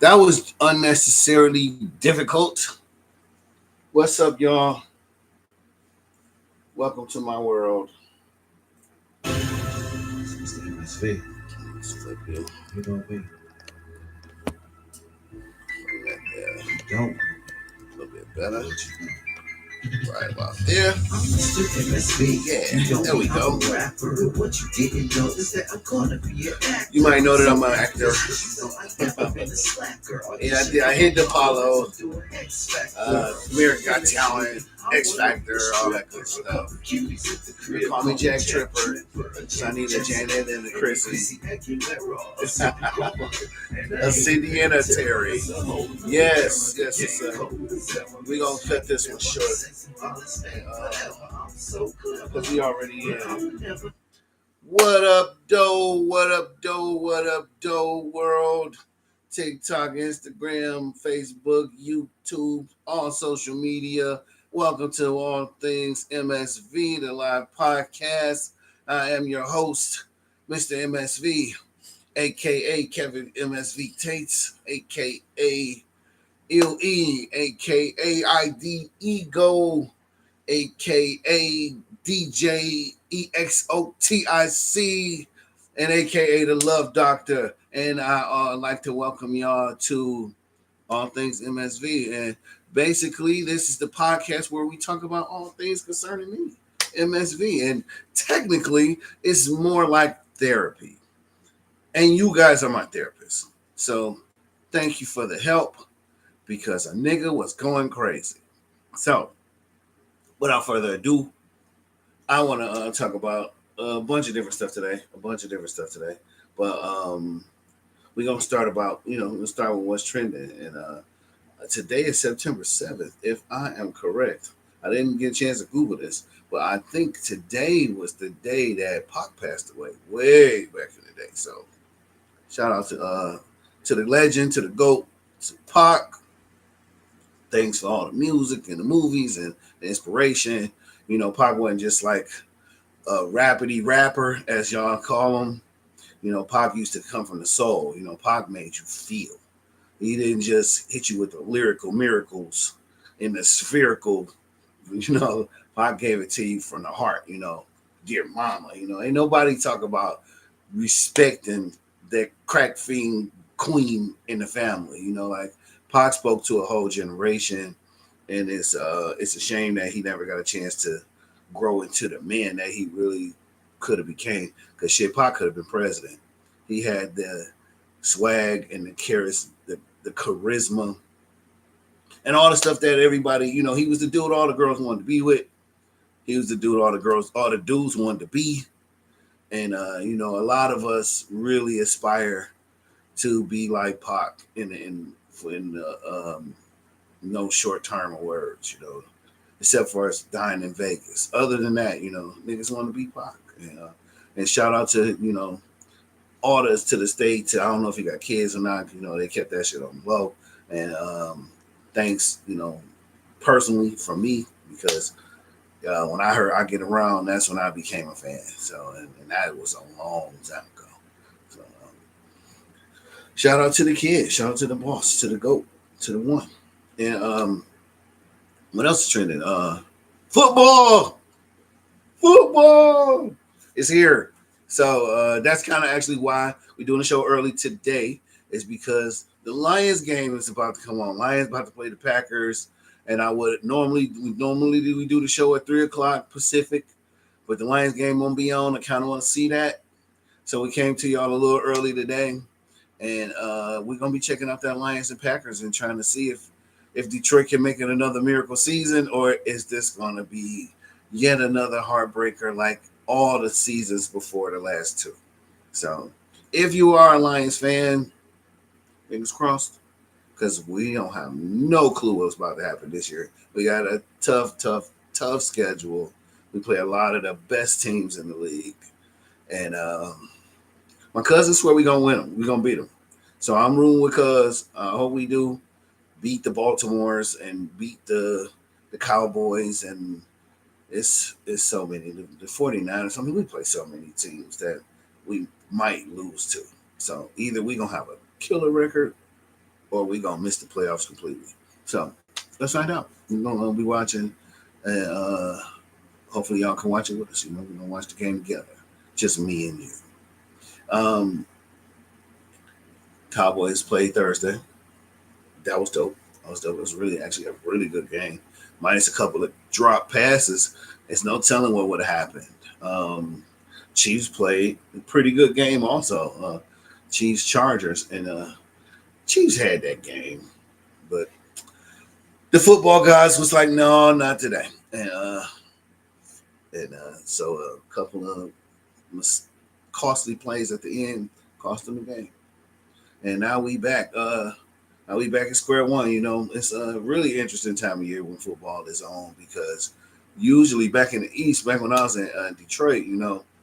That was unnecessarily difficult. What's up, y'all? Welcome to my world. It's MSV. Let's flip you. You know me. Bring that there. You don't. A little bit better. What you think? Right about there. I'm Mr. MSV. Yeah, You don't there we think I'm go. a rapper, but what you didn't know is that I'm gonna be an actor. You might know that I'm an actor. Yeah, I hit the Apollo, American Got Talent, X Factor, all that good stuff. They call me Jack Tripper, Sonny the Janet and the Chrissy. A Cindy and a Terry. Yes, we gonna cut this one short. Because we already in. What up, doe? What up, doe? What up, doe world? TikTok, Instagram, Facebook, YouTube, all social media. Welcome to All Things MSV, the live podcast. I am your host, Mr. MSV, aka Kevin MSV Tates, aka Ill E, aka ID Ego, aka DJ EXOTIC, and aka the Love Doctor. And I like to welcome y'all to All Things MSV. And basically, this is the podcast where we talk about all things concerning me, MSV. And technically, it's more like therapy. And you guys are my therapist. So thank you for the help because a nigga was going crazy. So without further ado, I want to talk about a bunch of different stuff today. But we're gonna start about we'll start with what's trending. And today is September 7th, if I am correct. I didn't get a chance to Google this, but I think today was the day that Pac passed away, way back in the day. So shout out to the legend, to the GOAT, to Pac. Thanks for all the music and the movies and the inspiration. Pac wasn't just like a rapidy rapper, as y'all call him. Pac used to come from the soul. Pac made you feel. He didn't just hit you with the lyrical miracles in the spherical. Pac gave it to you from the heart. Dear mama. Ain't nobody talk about respecting that crack fiend queen in the family. Like Pac spoke to a whole generation, and it's a shame that he never got a chance to grow into the man that he really could have became. Because shit, Pac could have been president. He had the swag and the charisma, and all the stuff that everybody, he was the dude all the girls wanted to be with. He was the dude all the dudes wanted to be. And a lot of us really aspire to be like Pac in no short term of words, except for us dying in Vegas. Other than that, niggas want to be Pac. And shout out to all this to the state. I don't know if he got kids or not. They kept that shit on the low. And thanks, personally for me, because when I heard I Get Around, that's when I became a fan. So, and that was a long time ago. So, shout out to the kid, shout out to the boss, to the GOAT, to the one. And what else is trending? Football, football is here. So that's kind of actually why we're doing the show early today, is because the Lions game is about to come on. Lions about to play the Packers, and I would normally we do the show at 3 o'clock Pacific, but the Lions game won't be on. I kind of want to see that, so we came to y'all a little early today, and we're gonna be checking out that Lions and Packers and trying to see if Detroit can make it another miracle season, or is this gonna be yet another heartbreaker like all the seasons before the last two. So if you are a Lions fan, fingers crossed, because we don't have no clue what's about to happen this year. We got a tough schedule. We play a lot of the best teams in the league. And my cousins swear we're going to win them. We're going to beat them. So I'm rooting with cuz. I hope we do beat the Baltimores and beat the Cowboys. And it's so many. The 49ers, I mean, we play so many teams that we might lose to. So either we're going to have a killer record or we gonna miss the playoffs completely. So let's find out. We're gonna be watching, and hopefully y'all can watch it with us. We're gonna watch the game together, just me and you. Um, Cowboys played Thursday. That was dope. That was dope. It was really actually a really good game. Minus a couple of drop passes. There's no telling what would have happened. Um, Chiefs played a pretty good game also. Chiefs Chargers, and Chiefs had that game, but the football guys was like, no, not today. And so a couple of costly plays at the end cost them the game. And now we back. Now we back at square one. It's a really interesting time of year when football is on, because usually back in the East, back when I was in Detroit,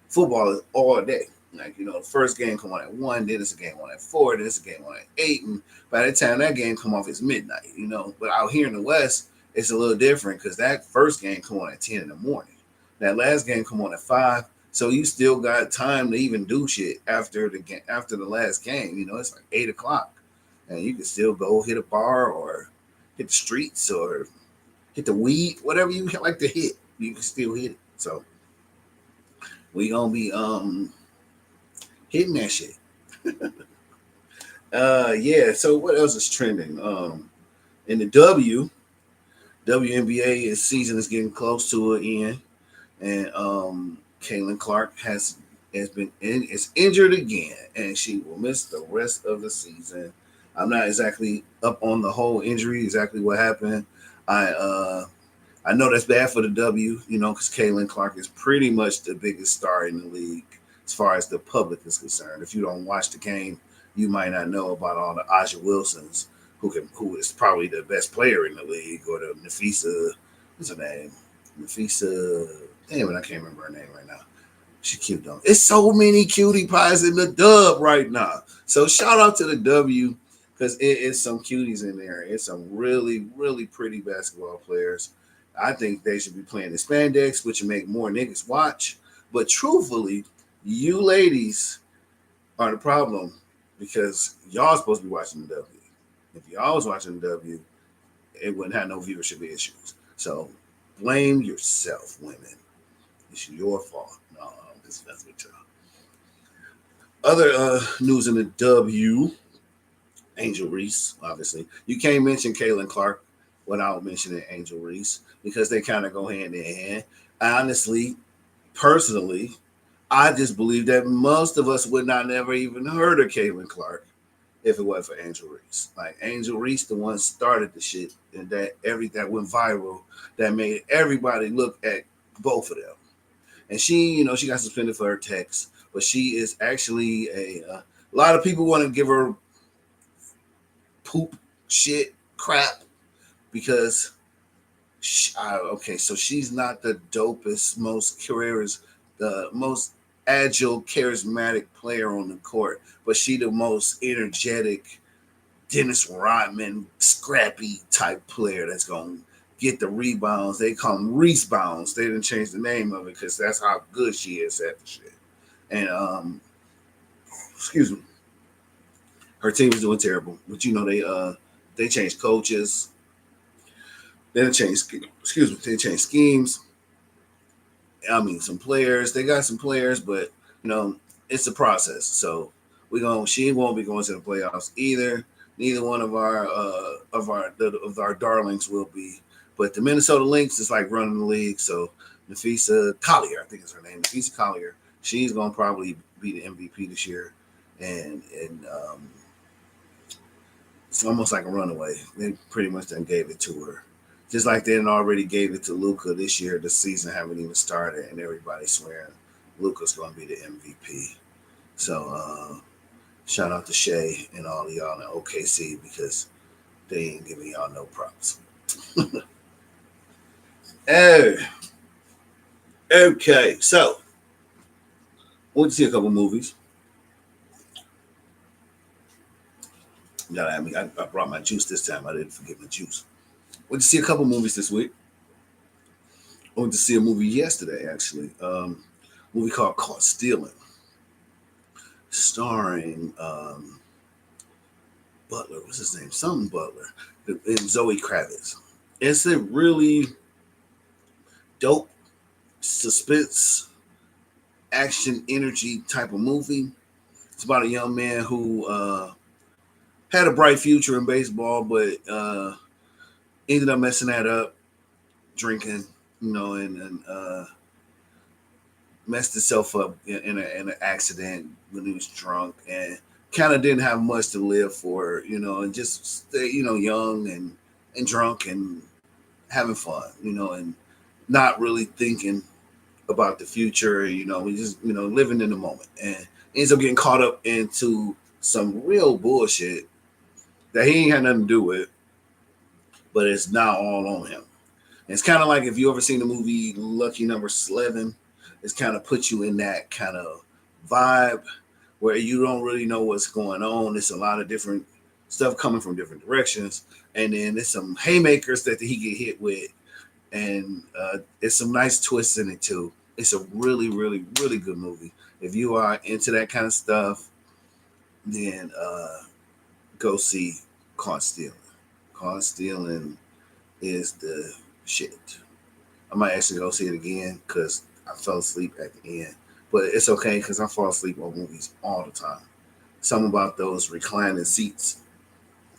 football is all day. Like, the first game come on at 1, then it's a game on at 4, then it's a game on at 8, and by the time that game come off, it's midnight. But out here in the West, it's a little different, because that first game come on at 10 in the morning. That last game come on at 5, so you still got time to even do shit after the last game. It's like 8 o'clock, and you can still go hit a bar or hit the streets or hit the weed, whatever you like to hit. You can still hit it. So we gonna be hitting that shit. Yeah. So what else is trending? In the WNBA season is getting close to an end, and Caitlin Clark has been is injured again, and she will miss the rest of the season. I'm not exactly up on the whole injury, exactly what happened. I know that's bad for the W, because Caitlin Clark is pretty much the biggest star in the league as far as the public is concerned. If you don't watch the game, you might not know about all the Aja Wilsons, who is probably the best player in the league, or the Nafisa, what's her name? Nafisa, damn it, I can't remember her name right now. She cute though. It's so many cutie pies in the dub right now. So shout out to the W, because it is some cuties in there. It's some really, really pretty basketball players. I think they should be playing the spandex, which would make more niggas watch. But truthfully, you ladies are the problem, because y'all supposed to be watching the W. If y'all was watching the W, it wouldn't have no viewership issues. So blame yourself, women. It's your fault. No, that's what y'all. Other news in the W, Angel Reese, obviously. You can't mention Caitlin Clark without mentioning Angel Reese, because they kind of go hand in hand. Honestly, personally, I just believe that most of us would not never even heard of Caitlin Clark if it wasn't for Angel Reese. Like, Angel Reese, the one started the shit, and that went viral, that made everybody look at both of them. And she got suspended for her text, but she is actually a lot of people want to give her poop, shit, crap, because okay, so she's not the dopest, the most agile, charismatic player on the court, but she the most energetic, Dennis Rodman, scrappy type player that's gonna get the rebounds. They call them Reese bounds. They didn't change the name of it because that's how good she is at the shit. And excuse me, her team is doing terrible. But they changed coaches. They changed they changed schemes. I mean, some players. They got some players, but it's a process. So she won't be going to the playoffs either. Neither one of our darlings will be. But the Minnesota Lynx is like running the league. So Nafisa Collier, I think is her name. Nafisa Collier. She's gonna probably be the MVP this year, and it's almost like a runaway. They pretty much done gave it to her. Just like they already gave it to Luca this year. The season haven't even started, and everybody's swearing Luca's going to be the MVP. So shout out to Shay and all of y'all in OKC, because they ain't giving y'all no props. Oh, okay. So went to see a couple movies. You gotta have me. I brought my juice this time. I didn't forget my juice. Went to see a couple movies this week. I went to see a movie yesterday, actually. A movie called Caught Stealing, starring Butler. What's his name? Something Butler. And Zoe Kravitz. It's a really dope suspense, action, energy type of movie. It's about a young man who had a bright future in baseball, but ended up messing that up, drinking, and messed himself up in an accident when he was drunk, and kind of didn't have much to live for, and just stay, young and drunk and having fun, and not really thinking about the future. We just living in the moment, and ends up getting caught up into some real bullshit that he ain't had nothing to do with, but it's now all on him. And it's kind of like if you ever seen the movie Lucky Number 11, it's kind of put you in that kind of vibe where you don't really know what's going on. It's a lot of different stuff coming from different directions, and then there's some haymakers that he get hit with, and it's some nice twists in it too. It's a really, really, really good movie. If you are into that kind of stuff, then go see Caught Stealing. Caught Stealing is the shit. I might actually go see it again because I fell asleep at the end. But it's okay because I fall asleep on movies all the time. Something about those reclining seats,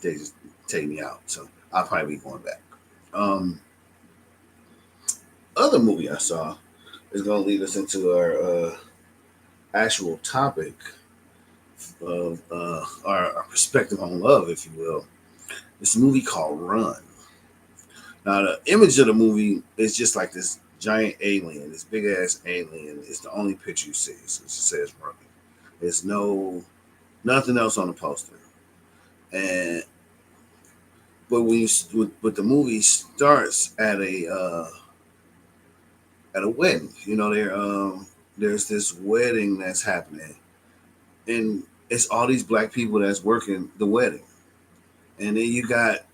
they just take me out. So I'll probably be going back. Um, Other movie I saw is going to lead us into our actual topic of our perspective on love, if you will. This movie called Run. Now, the image of the movie is just like this giant alien, this big ass alien. It's the only picture you see. So it just says Run. There's nothing else on the poster. And but but the movie starts at a wedding. There's this wedding that's happening, and it's all these black people that's working the wedding. And then you got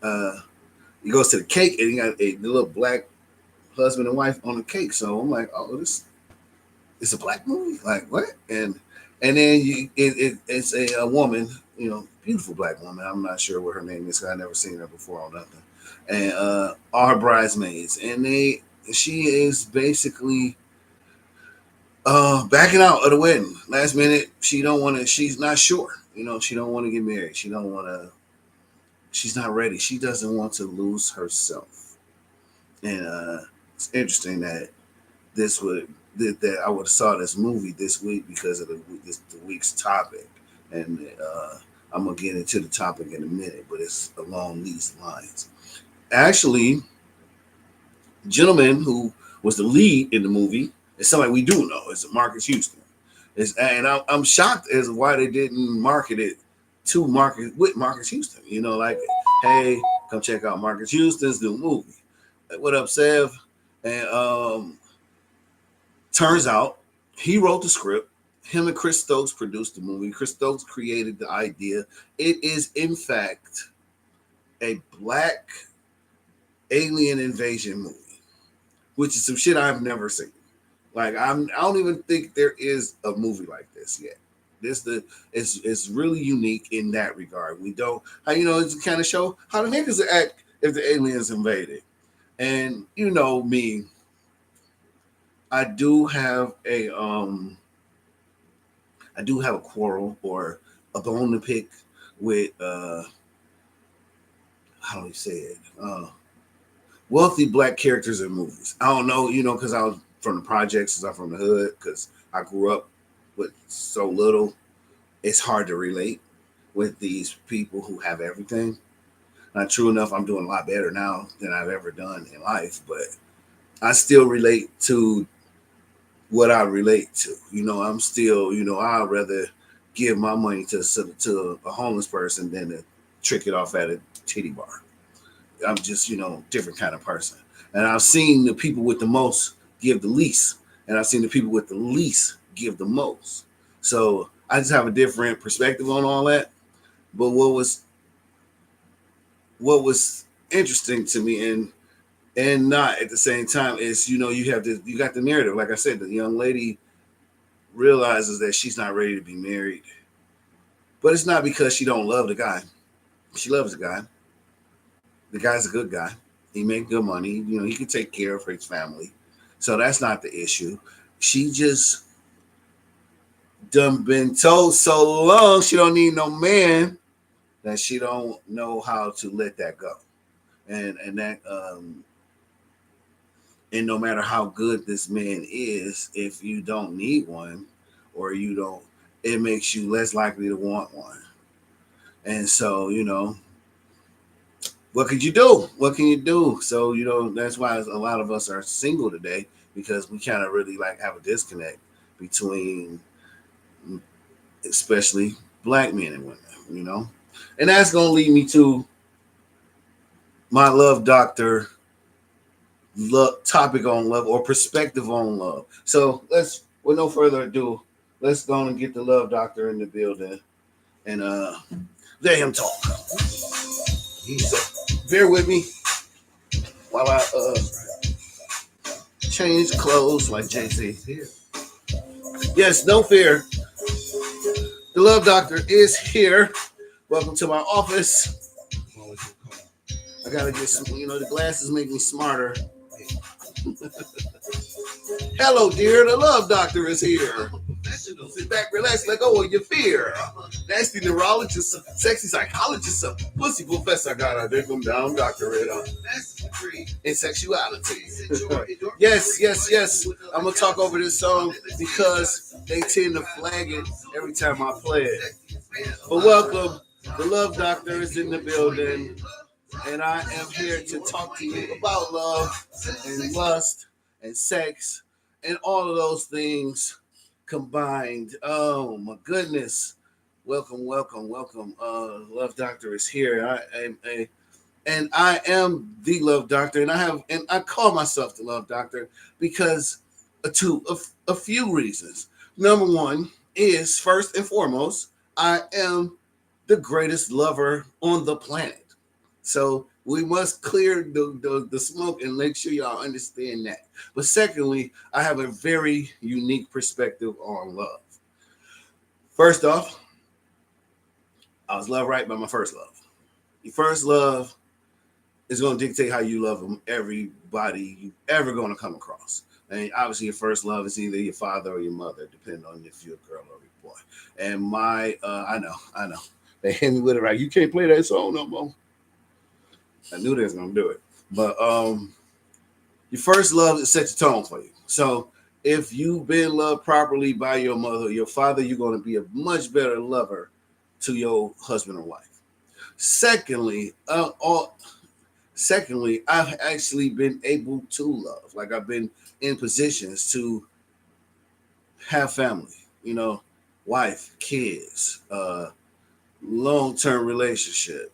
he goes to the cake, and you got the little black husband and wife on the cake. So I'm like, oh, this it's a black movie, like what? And then it's a woman, beautiful black woman. I'm not sure what her name is. 'Cause I never seen her before or nothing. And all her bridesmaids, and she is basically backing out of the wedding last minute. She don't want to. She's not sure. She don't want to get married. She don't want to. She's not ready. She doesn't want to lose herself. And it's interesting that this would that I would have saw this movie this week because of the week's topic, and I'm gonna get into the topic in a minute, but it's along these lines. Actually, the gentleman who was the lead in the movie is somebody we do know. It's Marcus Houston. And I'm shocked as to why they didn't market it to Marcus with Marcus Houston. Like, hey, come check out Marcus Houston's new movie. Like, what up, Sev? And turns out he wrote the script. Him and Chris Stokes produced the movie. Chris Stokes created the idea. It is, in fact, a black alien invasion movie, which is some shit I've never seen. Like I don't even think there is a movie like this yet. It's really unique in that regard. We don't it's kind of show how the niggas act if the aliens invaded. And me, I do have a quarrel or a bone to pick with how do we say it? Wealthy black characters in movies. I don't know, because I was from the projects, because I'm from the hood, because I grew up with so little. It's hard to relate with these people who have everything. Not true enough, I'm doing a lot better now than I've ever done in life, but I still relate to what I relate to. I'm still, I'd rather give my money to a homeless person than to trick it off at a titty bar. I'm just, different kind of person. And I've seen the people with the most give the least, and I've seen the people with the least give the most. So I just have a different perspective on all that. But what was interesting to me and not at the same time is you got the narrative. Like I said, the young lady realizes that she's not ready to be married, but it's not because she don't love the guy. She loves the guy. The guy's a good guy. He make good money. You know, he can take care of his family. So that's not the issue. She just done been told so long she don't need no man that she don't know how to let that go. And no matter how good this man is, if you don't need one or you don't, it makes you less likely to want one. And so, what could you do? What can you do? So, that's why a lot of us are single today, because we kind of really like have a disconnect between, especially black men and women. And that's going to lead me to my love doctor topic on love, or perspective on love. So with no further ado, let's go and get the love doctor in the building and let him talk. So bear with me while I change clothes like Jay-Z. Yes, no fear. The love doctor is here. Welcome to my office. I gotta get some, the glasses make me smarter. Hello, dear. The love doctor is here. Sit back, relax, let go of your fear. Nasty neurologist, sexy psychologist, pussy professor. I got a dick them down doctorate in sexuality. Yes. I'm gonna talk over this song because they tend to flag it every time I play it. But welcome. The love doctor is in the building, and I am here to talk to you about love and lust and sex and all of those things combined. Oh my goodness. Welcome. Love doctor is here. I am the love doctor, and I call myself the love doctor because a few reasons. Number one is, first and foremost, I am the greatest lover on the planet. So we must clear the smoke and make sure y'all understand that. But secondly, I have a very unique perspective on love. First off, I was loved right by my first love. Your first love is going to dictate how you love them, everybody you ever going to come across. And obviously, your first love is either your father or your mother, depending on if you're a girl or a boy. And I know, they hit me with it right. You can't play that song no more. I knew they was gonna do it, but your first love sets the tone for you. So if you've been loved properly by your mother or your father, you're going to be a much better lover to your husband or wife. Secondly, I've actually been able to love. Like, I've been in positions to have family. Wife, kids, long-term relationship.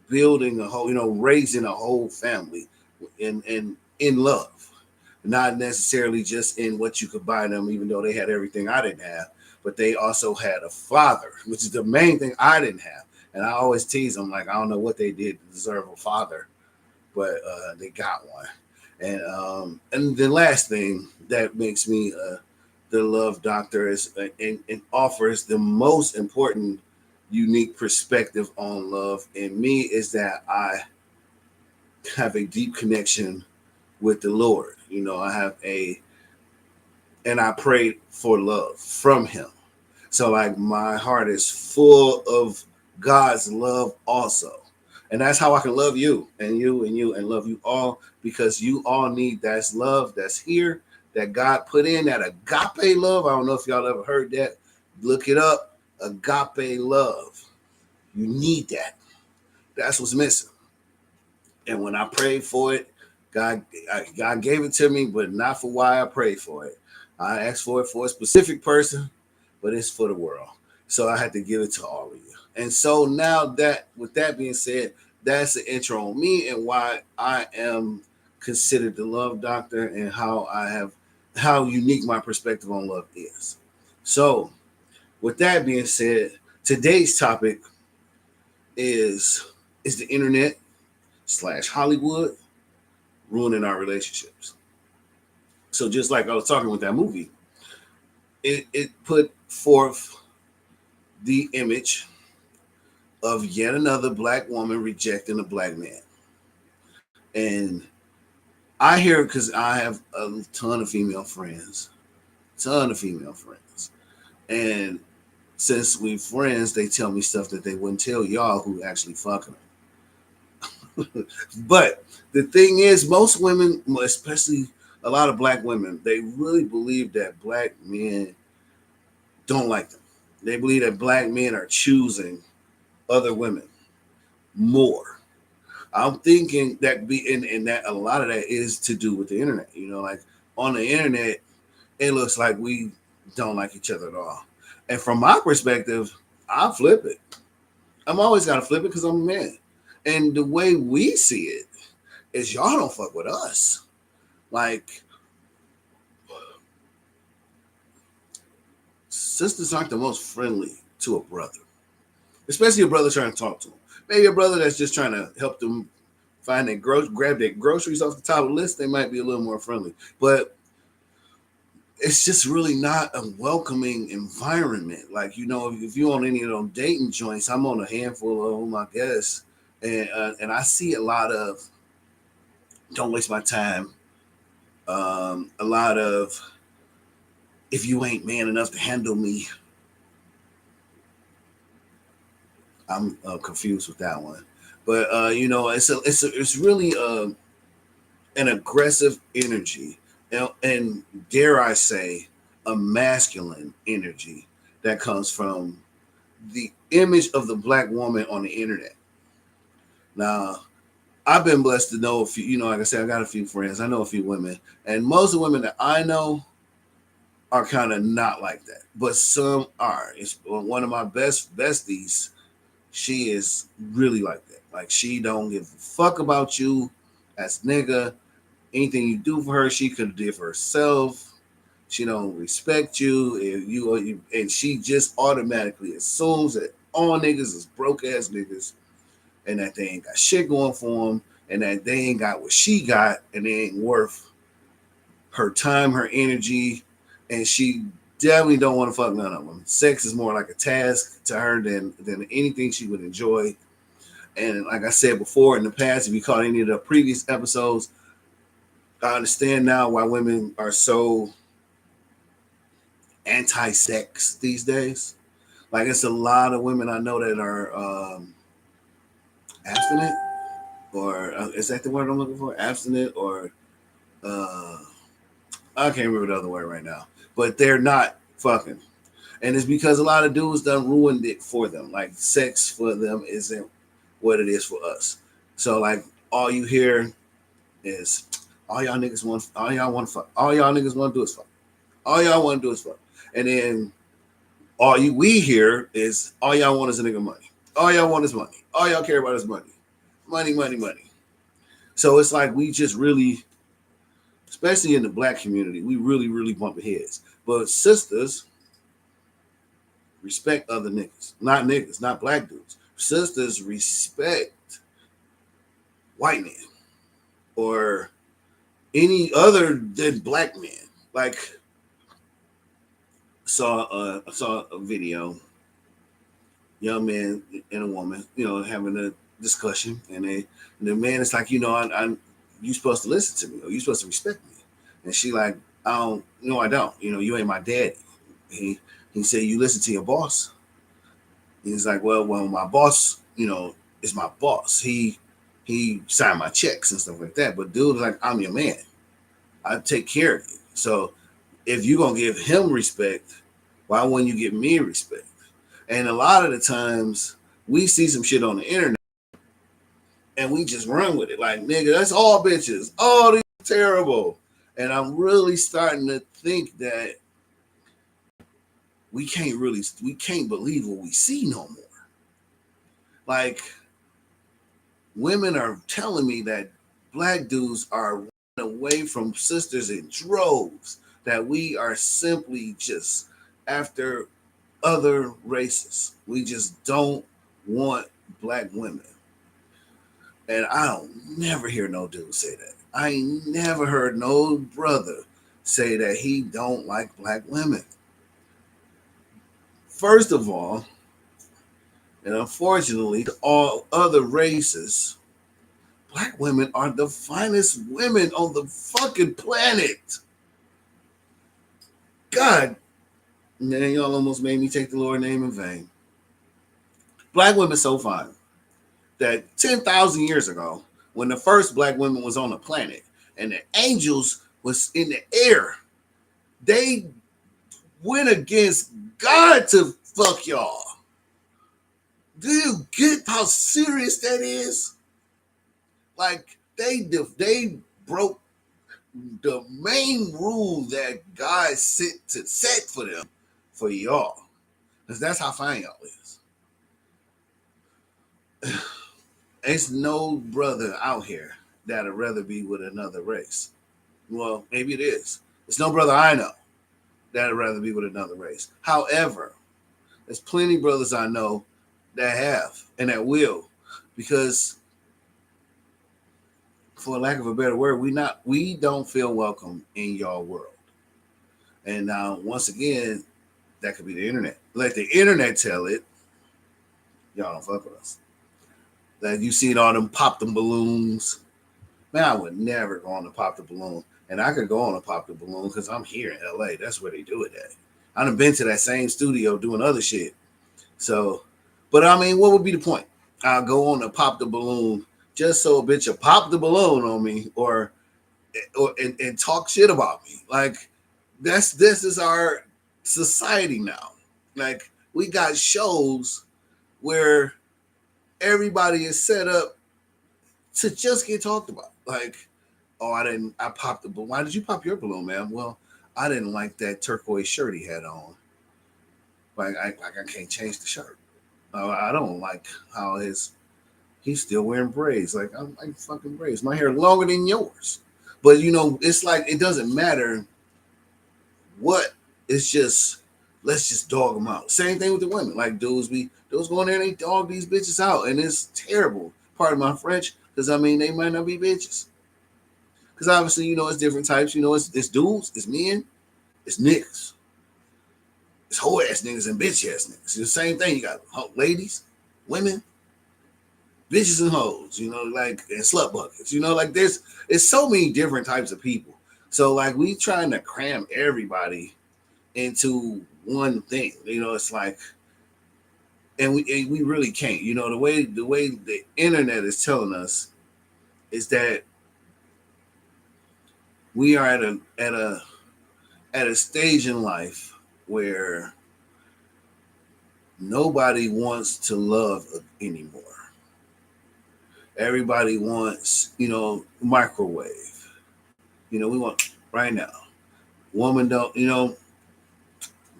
Building a whole, raising a whole family in love, not necessarily just in what you could buy them, even though they had everything I didn't have, but they also had a father, which is the main thing I didn't have. And I always tease them, like, I don't know what they did to deserve a father, but they got one. And the last thing that makes me the love doctor is and offers the most important unique perspective on love in me is that I have a deep connection with the Lord. And I pray for love from Him. So, like, my heart is full of God's love also. And that's how I can love you and you and you and love you all, because you all need that love that's here that God put in, that agape love. I don't know if y'all ever heard that. Look it up. Agape love. You need that. That's what's missing. And when I prayed for it, God gave it to me, but not for why I prayed for it. I asked for it for a specific person, but it's for the world. So I had to give it to all of you. And so now that, with that being said, that's the intro on me and why I am considered the love doctor and how unique my perspective on love is. So with that being said, today's topic is the internet / Hollywood ruining our relationships. So just like I was talking with that movie, it put forth the image of yet another black woman rejecting a black man. And I hear it because I have a ton of female friends, and since we friends, they tell me stuff that they wouldn't tell y'all who actually fucking them. But the thing is, most women, especially a lot of black women, they really believe that black men don't like them. They believe that black men are choosing other women more. I'm thinking that and that a lot of that is to do with the internet. Like on the internet, it looks like we don't like each other at all. And from my perspective, I flip it. I'm always gotta flip it because I'm a man. And the way we see it is y'all don't fuck with us. Like sisters aren't the most friendly to a brother, especially a brother trying to talk to him. Maybe a brother that's just trying to help them find grab their groceries off the top of the list. They might be a little more friendly, but it's just really not a welcoming environment. Like, if you're on any of those dating joints, I'm on a handful of them, I guess, and I see a lot of don't waste my time. A lot of if you ain't man enough to handle me. I'm confused with that one, but it's really an aggressive energy, and dare I say, a masculine energy that comes from the image of the black woman on the internet. Now, I've been blessed to know a few, like I said, I got a few friends. I know a few women, and most of the women that I know are kind of not like that, but some are. It's one of my best besties. She is really like that. Like she don't give a fuck about you as nigga. Anything you do for her, she could have did for herself. She don't respect you, and she just automatically assumes that all niggas is broke ass niggas, and that they ain't got shit going for them, and that they ain't got what she got, and they ain't worth her time, her energy, and she definitely don't want to fuck none of them. Sex is more like a task to her than anything she would enjoy. And like I said before in the past, if you caught any of the previous episodes, I understand now why women are so anti-sex these days. Like it's a lot of women I know that are abstinent, or is that the word I'm looking for? Abstinent, or uh, I can't remember the other word right now. But they're not fucking, and it's because a lot of dudes done ruined it for them. Like sex for them isn't what it is for us. So like all you hear is all y'all want to fuck. All y'all niggas want to do is fuck. All y'all want to do is fuck. And then we hear is all y'all want is a nigga money. All y'all want is money. All y'all care about is money. Money, money, money. So it's like we just really, especially in the black community, we really, really bump heads. But sisters respect other niggas, not black dudes. Sisters respect white men or any other than black men. Like I saw a video, young man and a woman, having a discussion, and the man is like, you supposed to listen to me, or you supposed to respect me, and she like, I don't, no, I don't, you ain't my daddy. He said, you listen to your boss. He's like, well, my boss, is my boss. He signed my checks and stuff like that. But dude, like, I'm your man. I take care of you. So if you're gonna give him respect, why wouldn't you give me respect? And a lot of the times we see some shit on the internet and we just run with it. Like, nigga, that's all bitches. Oh, these are terrible. And I'm really starting to think that we can't believe what we see no more. Like, women are telling me that black dudes are away from sisters in droves, that we are simply just after other races. We just don't want black women. And I don't never hear no dude say that. I ain't never heard no brother say that he don't like black women. First of all, And unfortunately, to all other races, black women are the finest women on the fucking planet. God, man, y'all almost made me take the Lord's name in vain. Black women so fine that 10,000 years ago, when the first black woman was on the planet and the angels was in the air, they went against God to fuck y'all. Do you get how serious that is? Like they broke the main rule that God set for them for y'all, because that's how fine y'all is. There's no brother out here that'd rather be with another race. Well, maybe it is. There's no brother I know that'd rather be with another race. However, there's plenty brothers I know that have and that will, because for lack of a better word, we don't feel welcome in y'all world. And now once again, that could be the internet. Let the internet tell it. Y'all don't fuck with us. Like you seen all them pop them balloons. Man, I would never go on to pop the balloon. And I could go on to pop the balloon because I'm here in LA. That's where they do it at. I done been to that same studio doing other shit. So, but I mean, what would be the point? I'll go on to pop the balloon just so a bitch will pop the balloon on me and talk shit about me. Like this is our society now. Like we got shows where everybody is set up to just get talked about. Like, oh, I popped the balloon. Why did you pop your balloon, man? Well, I didn't like that turquoise shirt he had on. Like I can't change the shirt. I don't like how he's still wearing braids. Like I'm like fucking braids. My hair longer than yours. But it's like it doesn't matter what. It's just let's just dog them out. Same thing with the women. Like dudes go in there and they dog these bitches out, and it's terrible. Pardon my French, because I mean they might not be bitches. Because obviously it's different types. It's dudes, it's men, it's niggas. It's whole ass niggas and bitch ass niggas. It's the same thing. You got ladies, women, bitches and hoes, like and slut buckets. Like it's so many different types of people. So like we trying to cram everybody into one thing. It's like, and we really can't. The way the internet is telling us is that we are at a stage in life where nobody wants to love anymore. Everybody wants, microwave. We want right now. Woman don't,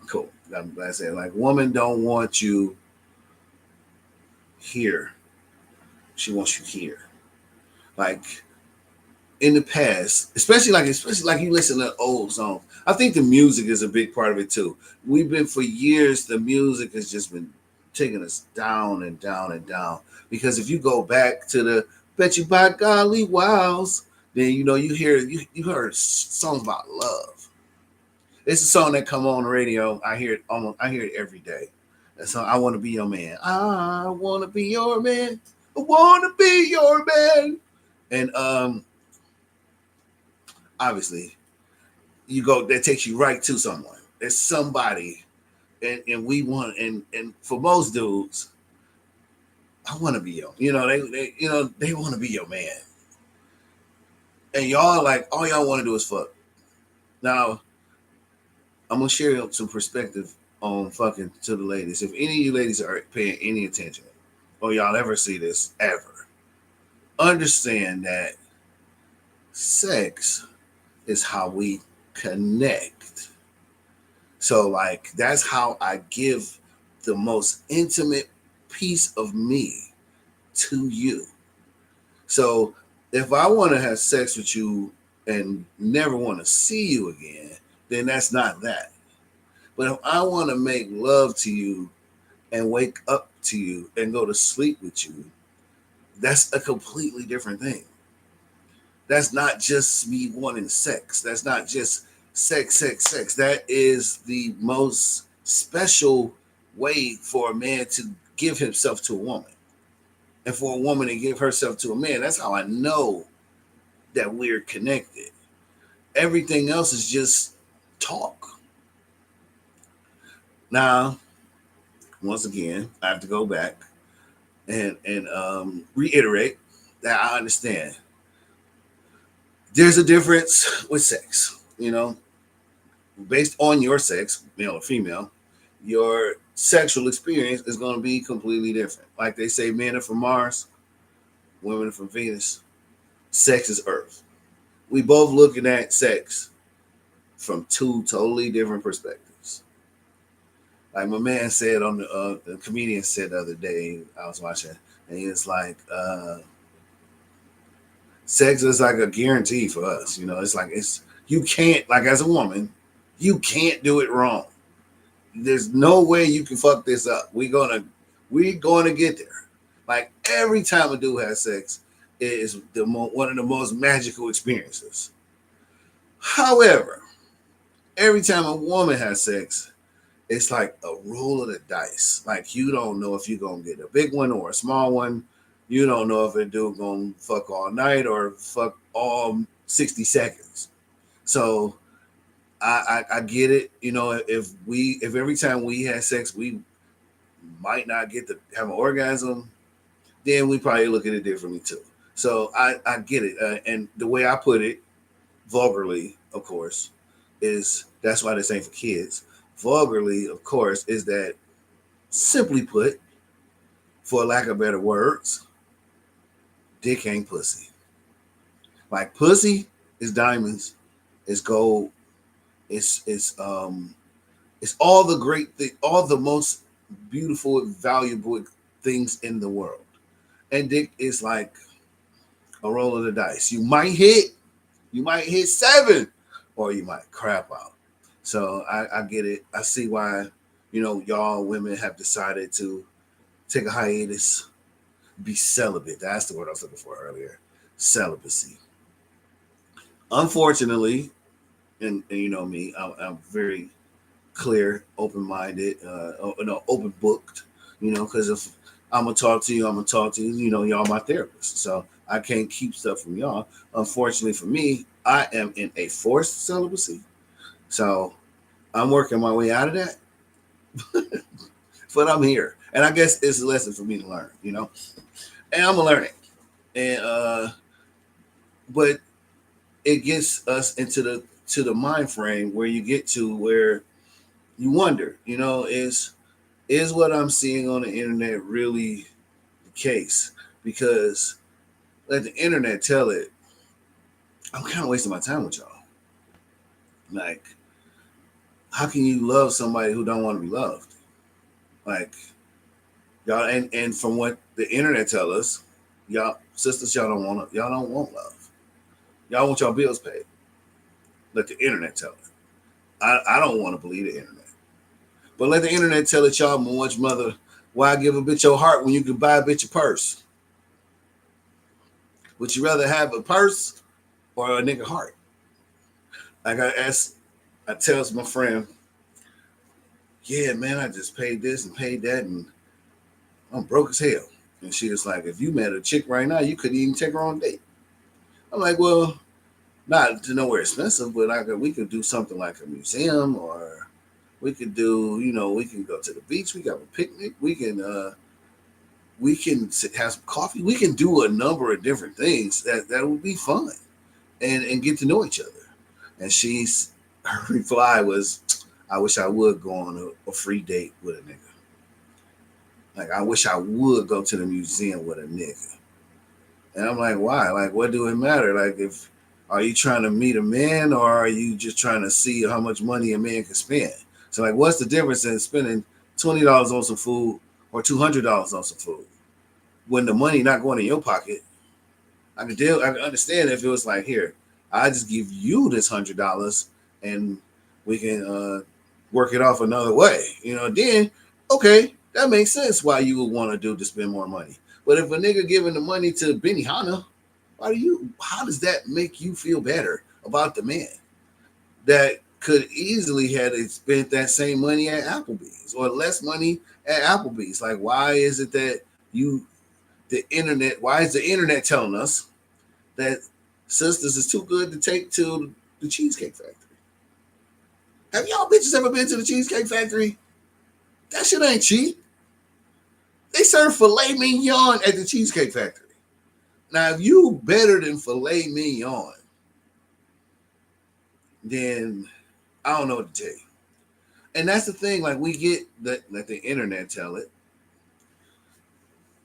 cool. I'm glad I said like woman don't want you here. She wants you here. Like in the past, especially like you listen to old songs. I think the music is a big part of it too. We've been for years, the music has just been taking us down and down and down. Because if you go back to the Bet You By Golly Wows, then you heard songs about love. It's a song that come on the radio. I hear it every day. That song, I want to be your man. I want to be your man. I want to be your man. And obviously, that takes you right to someone. There's somebody, and we want, and for most dudes, I want to be they want to be your man, and y'all like all y'all want to do is fuck. Now, I'm gonna share some perspective on fucking to the ladies. If any of you ladies are paying any attention, or y'all ever see this ever, understand that sex is how we connect. So like that's how I give the most intimate piece of me to you. So if I want to have sex with you and never want to see you again, then that's not that. But if I want to make love to you and wake up to you and go to sleep with you, that's a completely different thing. That's not just me wanting sex. That's not just sex. That is the most special way for a man to give himself to a woman, and for a woman to give herself to a man. That's how I know that we're connected. Everything else is just talk. Now, once again, I have to go back and reiterate that I understand there's a difference with sex. Based on your sex, male or female, your sexual experience is going to be completely different. Like they say, men are from Mars, women are from Venus. Sex is Earth. We both looking at sex from two totally different perspectives. Like my man said on the comedian said the other day, I was watching, and he was like, sex is like a guarantee for us. It's like you can't, like, as a woman, you can't do it wrong. There's no way you can fuck this up. We're gonna get there. Like every time a dude has sex, it is one of the most magical experiences. However, every time a woman has sex, it's like a roll of the dice. Like you don't know if you're gonna get a big one or a small one. You don't know if a dude gonna fuck all night or fuck all 60 seconds. So I get it. If every time we had sex we might not get to have an orgasm, then we probably look at it differently too. So I get it. And the way I put it, vulgarly, of course, is that's why this ain't for kids. Vulgarly, of course, is that simply put, for lack of better words, dick ain't pussy. Like pussy is diamonds, it's gold, it's all the all the most beautiful, valuable things in the world. And dick is like a roll of the dice. You might hit seven, or you might crap out. So I get it. I see why, y'all women have decided to take a hiatus, be celibate. That's the word I was looking for earlier. Celibacy. Unfortunately, and you know me, I'm very clear, open minded, no, open booked, because if I'm gonna talk to you, I'm gonna talk to you. Y'all my therapist, so I can't keep stuff from y'all. Unfortunately for me, I am in a forced celibacy, so I'm working my way out of that. But I'm here, and I guess it's a lesson for me to learn, and I'm gonna learn it. And but it gets us into the mind frame where you get to where you wonder, is what I'm seeing on the internet really the case? Because let the internet tell it, I'm kind of wasting my time with y'all. Like, how can you love somebody who don't want to be loved? Like, y'all, and from what the internet tell us, y'all sisters, y'all don't want love. Y'all want y'all bills paid. Let the internet tell it. I don't want to believe the internet. But let the internet tell it, y'all much mother. Why give a bitch your heart when you can buy a bitch a purse? Would you rather have a purse or a nigga heart? Like I tells my friend, yeah, man, I just paid this and paid that, and I'm broke as hell. And she was like, if you met a chick right now, you couldn't even take her on a date. I'm like, well, not to nowhere expensive, but we could do something like a museum, or we could do, we can go to the beach, we got a picnic, we can have some coffee, we can do a number of different things that would be fun and get to know each other. And her reply was, I wish I would go on a free date with a nigga. Like, I wish I would go to the museum with a nigga. And I'm like, why? Like, what do it matter? Like, are you trying to meet a man, or are you just trying to see how much money a man can spend? So, like, what's the difference in spending $20 on some food or $200 on some food when the money not going in your pocket? I can understand if it was like, here, I just give you this $100 and we can work it off another way. Then okay, that makes sense why you would want to spend more money. But if a nigga giving the money to Benihana, how does that make you feel better about the man? That could easily had spent that same money at Applebee's or less money at Applebee's. Like, why is it that why is the internet telling us that sisters is too good to take to the Cheesecake Factory? Have y'all bitches ever been to the Cheesecake Factory? That shit ain't cheap. They serve filet mignon at the Cheesecake Factory. Now, if you better than filet mignon, then I don't know what to tell you. And that's the thing, like we get that let the internet tell it.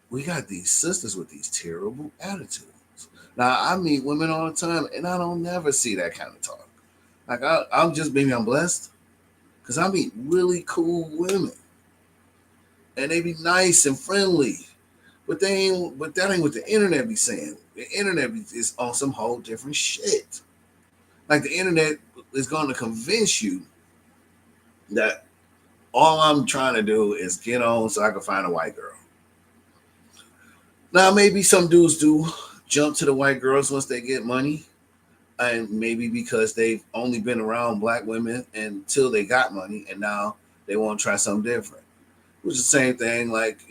We got these sisters with these terrible attitudes. Now I meet women all the time and I don't never see that kind of talk. Like I'm just maybe I'm blessed because I meet really cool women and they be nice and friendly. But that ain't what the internet be saying. The internet is on some whole different shit. Like the internet is gonna convince you that all I'm trying to do is get on so I can find a white girl. Now, maybe some dudes do jump to the white girls once they get money, and maybe because they've only been around black women until they got money, and now they want to try something different. Which is the same thing, like,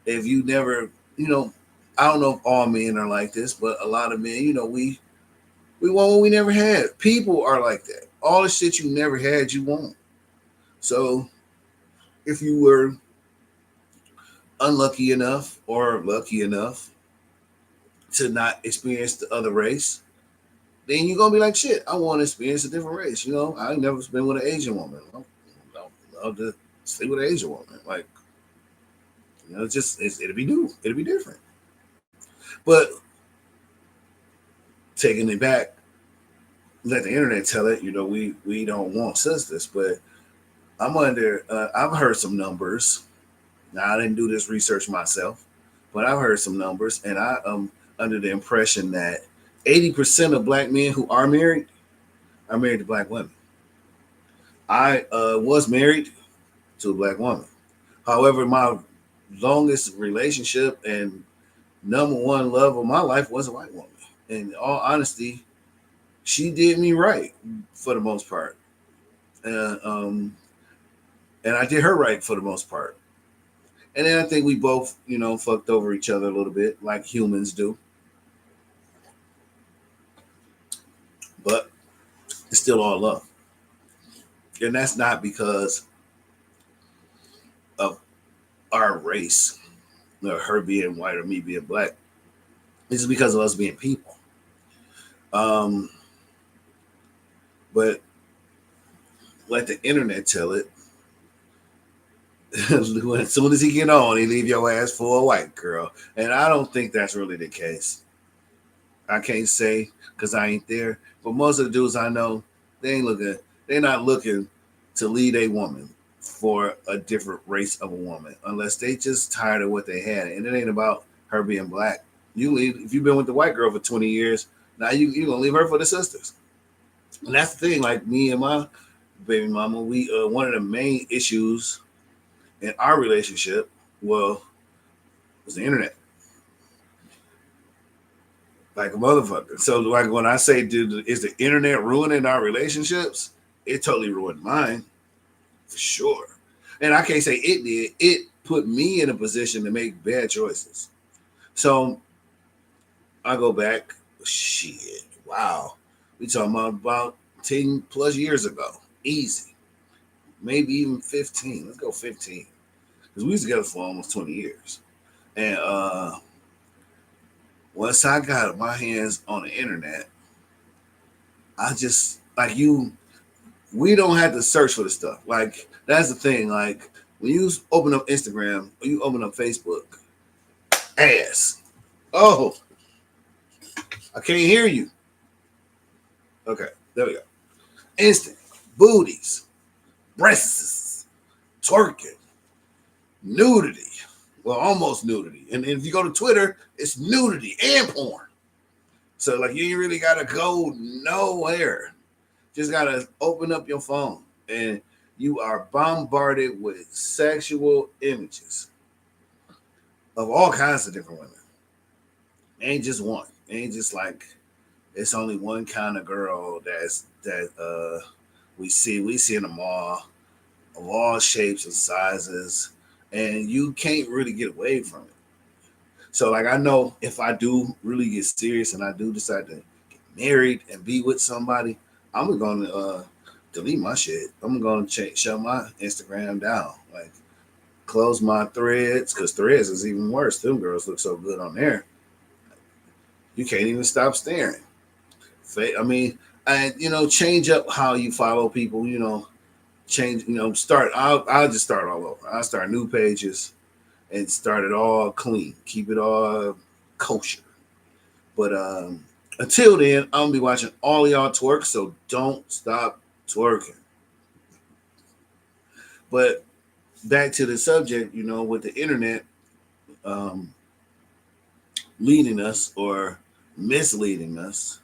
if you never, I don't know if all men are like this, but a lot of men, we want what we never had. People are like that. All the shit you never had, you want. So if you were unlucky enough or lucky enough to not experience the other race, then you're gonna be like, shit, I want to experience a different race. I never been with an Asian woman. I'll love to stay with an Asian woman. Like, it'll be new, it'll be different. But taking it back, let the internet tell it. We don't want sisters, but I've heard some numbers. Now I didn't do this research myself, but I've heard some numbers, and I am under the impression that 80% of black men who are married to black women. I was married to a black woman. However, my longest relationship and number one love of my life was a white woman. In all honesty, she did me right for the most part. Uh, um, and I did her right for the most part. And then I think we both, fucked over each other a little bit, like humans do. But it's still all love. And that's not because of our race, or her being white or me being black. It's just because of us being people. Um, but let the internet tell it. As soon as he get on, he leave your ass for a white girl. And I don't think that's really the case. I can't say because I ain't there. But most of the dudes I know, they're not looking to lead a woman for a different race of a woman unless they just tired of what they had. And it ain't about her being black. You leave if you've been with the white girl for 20 years, now you're gonna leave her for the sisters. And that's the thing, like me and my baby mama, we one of the main issues in our relationship, well, was the internet. Like a motherfucker. So like when I say, dude, is the internet ruining our relationships? It totally ruined mine, for sure. And I can't say it did. It put me in a position to make bad choices. So I go back, shit, wow. We talking about 10 plus years ago. Easy. Maybe even 15. Let's go 15. Because we was together for almost 20 years. And once I got my hands on the internet, I just like we don't have to search for the stuff. Like that's the thing. Like when you open up Instagram or you open up Facebook, ass. Oh, I can't hear you. Okay, there we go. Instant booties, breasts, twerking, nudity. Well, almost nudity. And if you go to Twitter, it's nudity and porn. So like you ain't really gotta go nowhere. Just gotta open up your phone and you are bombarded with sexual images of all kinds of different women. Ain't just one. Ain't just like it's only one kind of girl that We see them all of all shapes and sizes, and you can't really get away from it. So like I know if I do really get serious and I do decide to get married and be with somebody, I'm gonna delete my shit. I'm gonna shut my Instagram down. Like close my threads because threads is even worse. Them girls look so good on there. You can't even stop staring. I mean, and change up how you follow people. Change. Start. I'll just start all over. I'll start new pages and start it all clean. Keep it all kosher. But until then, I'm gonna be watching all of y'all twerk. So don't stop twerking. But back to the subject. With the internet um, leading us or misleading us,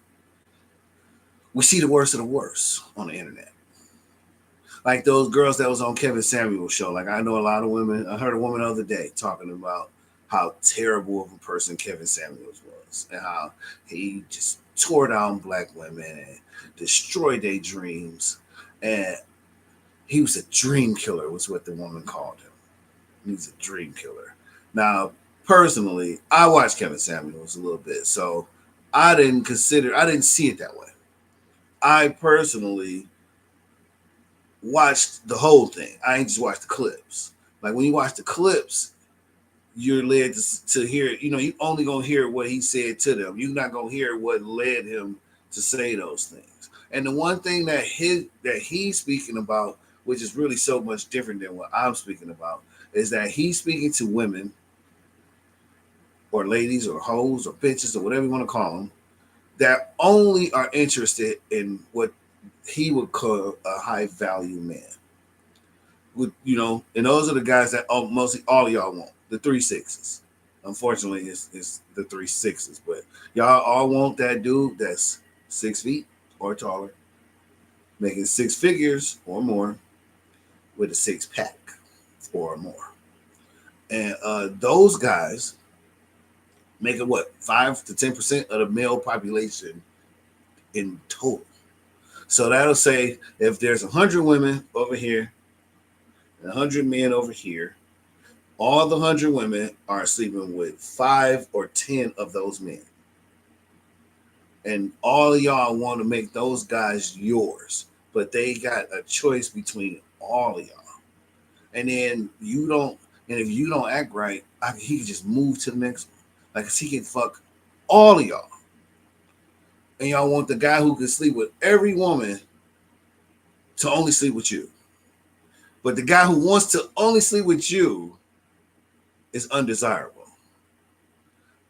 we see the worst of the worst on the internet. Like those girls that was on Kevin Samuel's show. Like I know a lot of women. I heard a woman the other day talking about how terrible of a person Kevin Samuels was and how he just tore down black women and destroyed their dreams. And he was a dream killer, was what the woman called him. He's a dream killer. Now, personally, I watched Kevin Samuels a little bit, so I didn't see it that way. I personally watched the whole thing. I ain't just watched the clips. Like when you watch the clips, you're led to hear. You only gonna hear what he said to them. You're not gonna hear what led him to say those things. And the one thing that he's speaking about, which is really so much different than what I'm speaking about, is that he's speaking to women or ladies or hoes or bitches or whatever you want to call them that only are interested in what he would call a high value man. And those are the guys that mostly all of y'all want the 3 6s. Unfortunately, it's the 3 6s, but y'all all want that dude that's 6 feet or taller, making six figures or more, with a six pack or more, and those guys making what 5 to 10% of the male population in total. So that'll say if there's 100 women over here and 100 men over here, all the 100 women are sleeping with 5 or 10 of those men. And all of y'all want to make those guys yours, but they got a choice between all of y'all. And then you don't, and if you don't act right, he can just move to the next one. Like, he can fuck all of y'all. And y'all want the guy who can sleep with every woman to only sleep with you. But the guy who wants to only sleep with you is undesirable.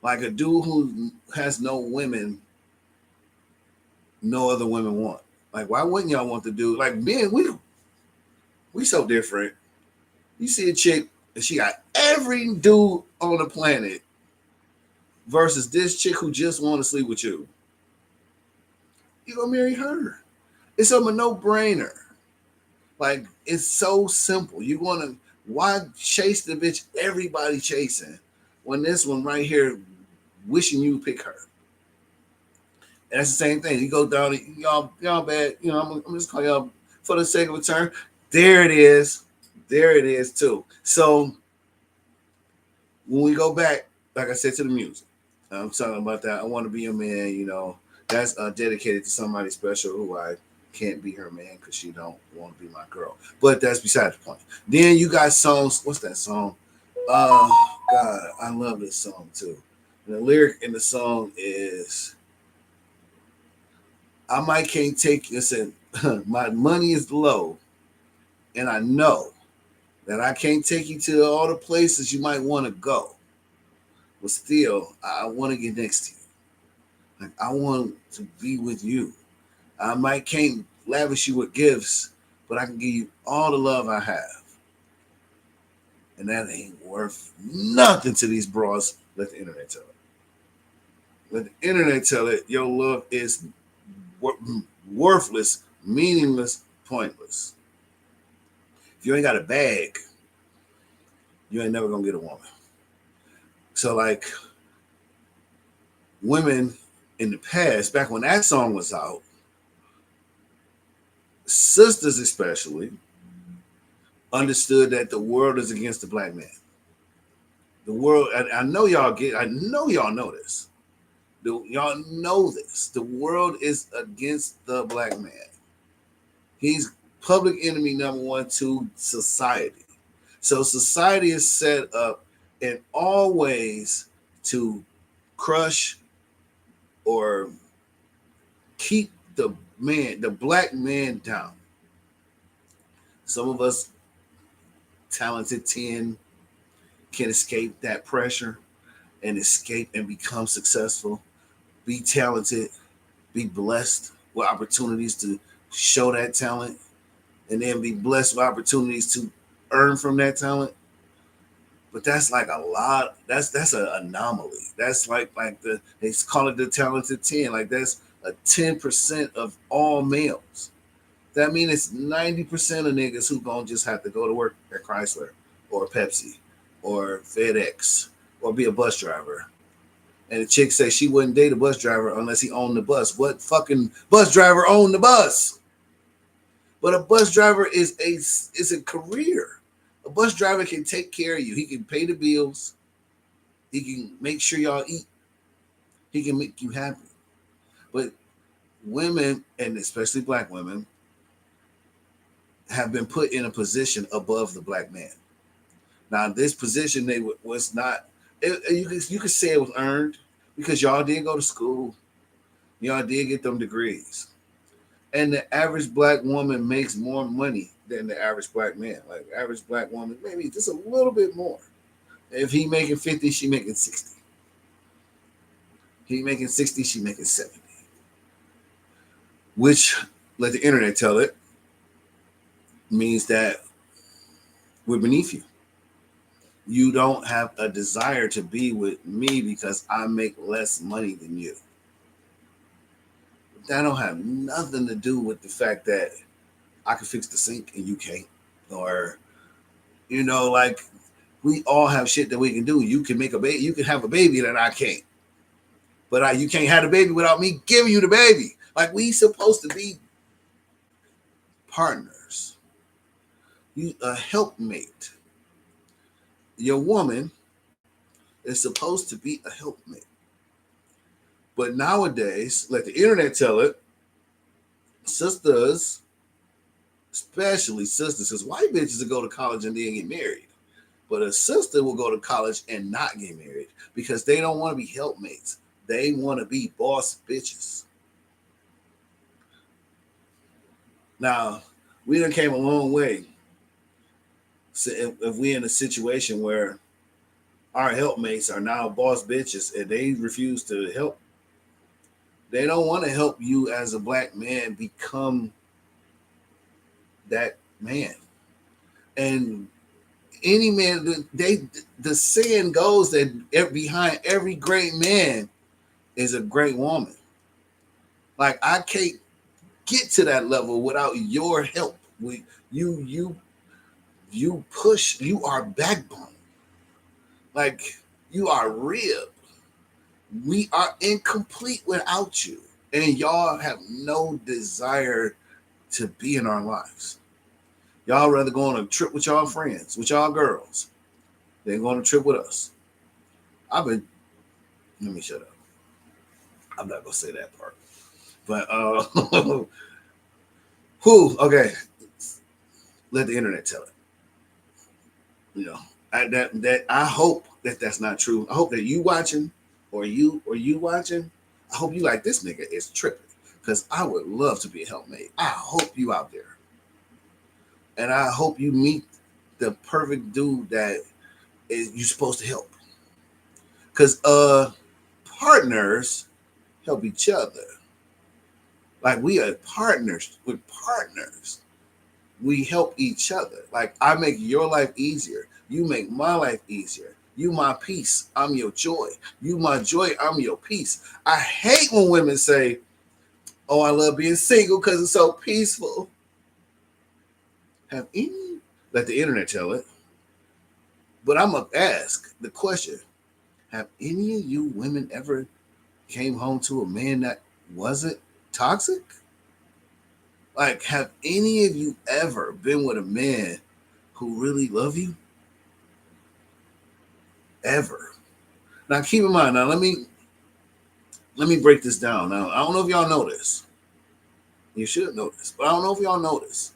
Like a dude who has no women, no other women want. Like, why wouldn't y'all want the dude? Like, men, we so different. You see a chick and she got every dude on the planet versus this chick who just want to sleep with you. You gonna marry her. It's a no-brainer. Like, it's so simple. You wanna why chase the bitch everybody chasing when this one right here wishing you pick her? And that's the same thing. You go down, y'all bad. I'm just calling y'all for the sake of a term. There it is. There it is too. So when we go back, like I said, to the music, I'm talking about that. I want to be a man. That's dedicated to somebody special who I can't be her man because she don't want to be my girl. But that's beside the point. Then you got songs. What's that song? Oh God, I love this song too. And the lyric in the song is, "I might can't take." Listen, my money is low, and I know that I can't take you to all the places you might want to go, but still, I want to get next to you. Like, I want to be with you. I might can't lavish you with gifts, but I can give you all the love I have. And that ain't worth nothing to these bras. Let the internet tell it. Let the internet tell it. Your love is worthless, meaningless, pointless. If you ain't got a bag, you ain't never gonna get a woman. So, like, women in the past, back when that song was out, sisters especially understood that the world is against the black man. The world, I know y'all I know y'all know this. Y'all know this. The world is against the black man. He's public enemy number one to society. So society is set up in all ways to crush or keep the black man down. Some of us talented 10 can escape that pressure and escape and become successful, be talented, be blessed with opportunities to show that talent, and then be blessed with opportunities to earn from that talent. But that's like a lot. That's an anomaly. That's like they call it the talented 10. Like that's a 10% of all males. That means it's 90% of niggas who gonna just have to go to work at Chrysler or Pepsi or FedEx or be a bus driver. And the chick says she wouldn't date a bus driver unless he owned the bus. What fucking bus driver owned the bus? But a bus driver is a career. A bus driver can take care of you. He can pay the bills. He can make sure y'all eat. He can make you happy. But women, and especially black women, have been put in a position above the black man. Now, this position was not. You could say it was earned because y'all did go to school. Y'all did get them degrees. And the average black woman makes more money than the average black man. Like average black woman, maybe just a little bit more. If he making 50, she making 60. He making 60, she making 70. Which, let the internet tell it, means that we're beneath you. You don't have a desire to be with me because I make less money than you. That don't have nothing to do with the fact that I can fix the sink and you can't. Or, like we all have shit that we can do. You can make a baby, you can have a baby that I can't. But you can't have a baby without me giving you the baby. Like we supposed to be partners. You a helpmate. Your woman is supposed to be a helpmate. But nowadays, let the internet tell it, sisters, especially sisters, because white bitches will go to college and then get married. But a sister will go to college and not get married because they don't want to be helpmates. They want to be boss bitches. Now, we done came a long way. So if we in a situation where our helpmates are now boss bitches and they refuse to help, they don't want to help you as a black man become that man. And any man, the saying goes that behind every great man is a great woman. Like I can't get to that level without your help. You push. You are backbone. Like you are rib. We are incomplete without you, and y'all have no desire to be in our lives. Y'all rather go on a trip with y'all friends, with y'all girls, than go on a trip with us. Let me shut up. I'm not gonna say that part. But okay. Let the internet tell it. I hope that that's not true. I hope that you watching or you watching. I hope you like this nigga is tripping because I would love to be a helpmate. I hope you out there, and I hope you meet the perfect dude that is you supposed to help. Because partners help each other. Like we are partners. We're partners. We help each other. Like I make your life easier. You make my life easier. You my peace. I'm your joy. You my joy. I'm your peace. I hate when women say, "Oh, I love being single because it's so peaceful." Have any? Let the internet tell it. But I'm gonna ask the question: have any of you women ever came home to a man that wasn't toxic? Like, have any of you ever been with a man who really love you? Ever? Now, keep in mind. Now, let me break this down. Now, I don't know if y'all know this. You should know this, but I don't know if y'all know this.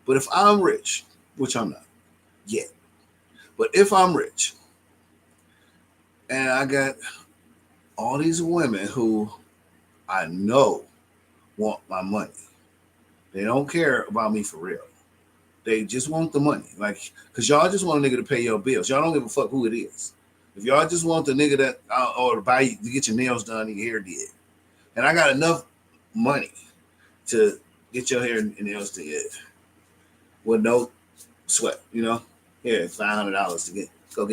But if I'm rich, which I'm not yet, but if I'm rich and I got all these women who I know want my money, they don't care about me for real. They just want the money. Like, because y'all just want a nigga to pay your bills. Y'all don't give a fuck who it is. If y'all just want the nigga that, or to buy you, to get your nails done and your hair did, and I got enough money to get your hair and nails did with no sweat, here, $500 to go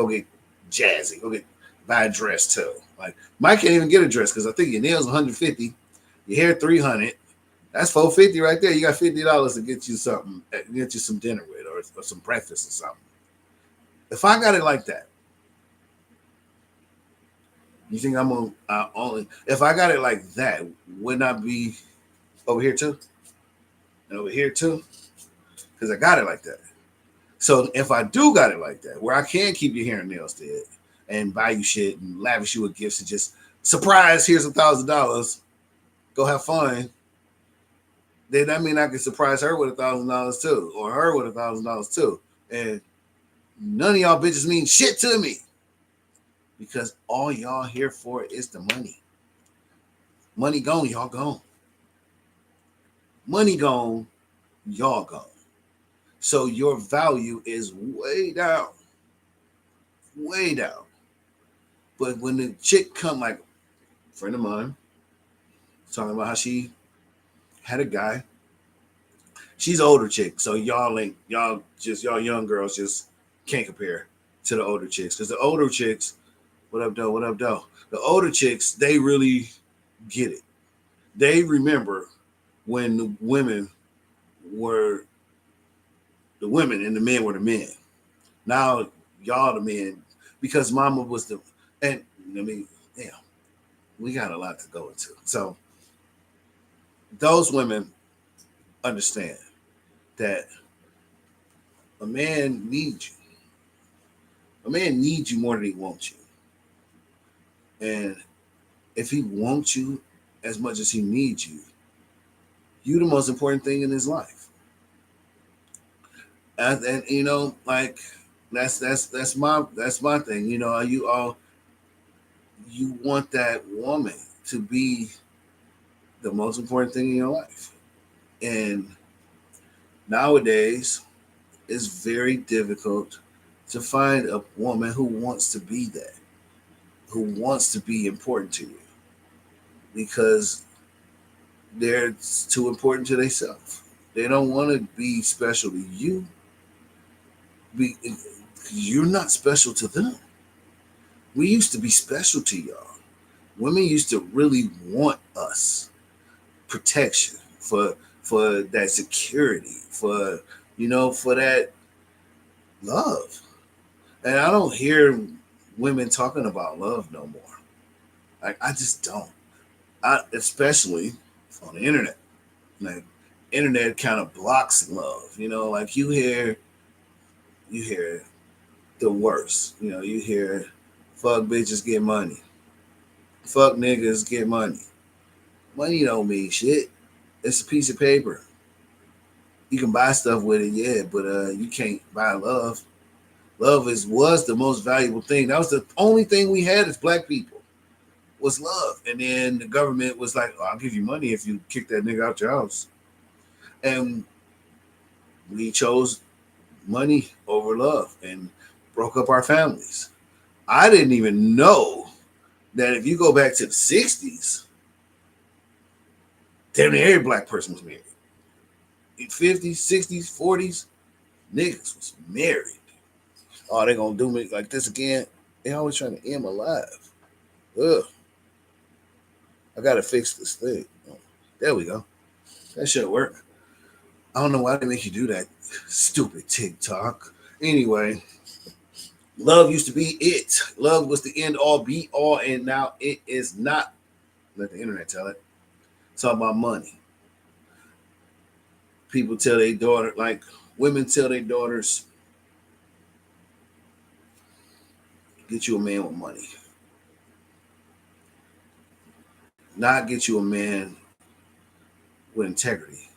get jazzy, buy a dress too. Like, Mike can't even get a dress because I think your nails 150, your hair 300. That's 450 right there. You got $50 to get you something, get you some dinner with, or some breakfast or something. If I got it like that, you think I'm gonna only? If I got it like that, wouldn't I be over here too? And over here too? Because I got it like that. So if I do got it like that, where I can keep your hair and nails did and buy you shit and lavish you with gifts and just surprise, here's $1,000, go have fun. Then that mean I can surprise her with $1,000 too, or her with $1,000 too, and none of y'all bitches mean shit to me because all y'all here for is the money. Money gone, y'all gone. Money gone, y'all gone. So your value is way down, way down. But when the chick come, like a friend of mine, talking about how she had a guy. She's an older chick, so y'all young girls just can't compare to the older chicks. Because the older chicks, what up, though? What up, though? The older chicks, they really get it. They remember when the women were the women and the men were the men. Now y'all the men because mama was the and I mean, damn, we got a lot to go into. So those women understand that a man needs you. A man needs you more than he wants you. And if he wants you as much as he needs you, you the most important thing in his life. And like that's my thing. You want that woman to be the most important thing in your life. And nowadays, it's very difficult to find a woman who wants to be that, who wants to be important to you, because they're too important to themselves. They don't want to be special to you. You're not special to them. We used to be special to y'all. Women used to really want us protection for that security, for that love. And I don't hear women talking about love no more. Like, I just don't. Especially on the internet. Like, internet kind of blocks love. Like you hear the worst. You hear fuck bitches get money. Fuck niggas get money. Money don't mean shit. It's a piece of paper. You can buy stuff with it, yeah, but you can't buy love. Love was the most valuable thing. That was the only thing we had as black people was love. And then the government was like, I'll give you money if you kick that nigga out your house. And we chose money over love and broke up our families. I didn't even know that if you go back to the 60s, damn near every black person was married. In 50s, 60s, 40s, niggas was married. Oh, they gonna do me like this again? They always trying to end my life. Ugh. I gotta fix this thing. Oh, there we go. That should work. I don't know why they make you do that. Stupid TikTok. Anyway, love used to be it. Love was the end all, be all, and now it is not. Let the internet tell it. It's all about money. People tell their daughter, like women tell their daughters, get you a man with money. Not get you a man with integrity.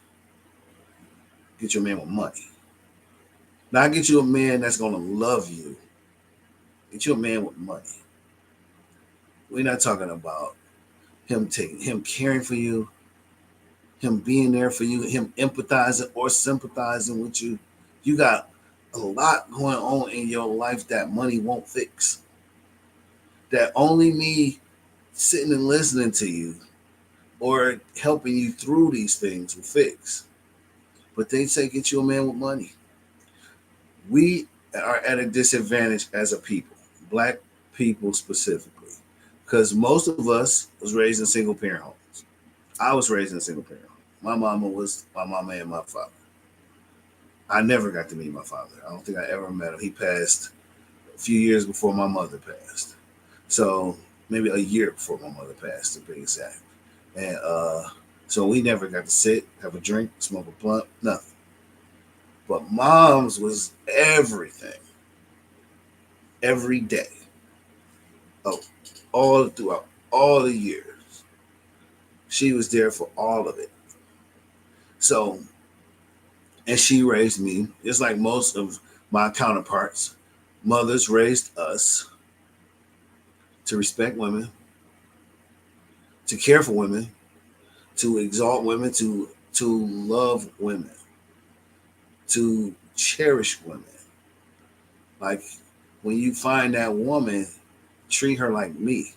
Get you a man with money. Not get you a man that's gonna love you. Get you a man with money. We're not talking about him caring for you, him being there for you, him empathizing or sympathizing with you. You got a lot going on in your life that money won't fix. That only me sitting and listening to you or helping you through these things will fix. But they say get you a man with money. We are at a disadvantage as a people, black people specifically, because most of us was raised in single parent homes. I was raised in a single parent home. My mama was my mama and my father. I never got to meet my father. I don't think I ever met him. He passed a few years before my mother passed. So maybe a year before my mother passed, to be exact. And so we never got to sit, have a drink, smoke a blunt, nothing. But mom's was everything, every day, oh, all throughout all the years. She was there for all of it. So, and she raised me, just like most of my counterparts. Mothers raised us to respect women, to care for women, to exalt women, to love women, to cherish women. Like when you find that woman, treat her like me.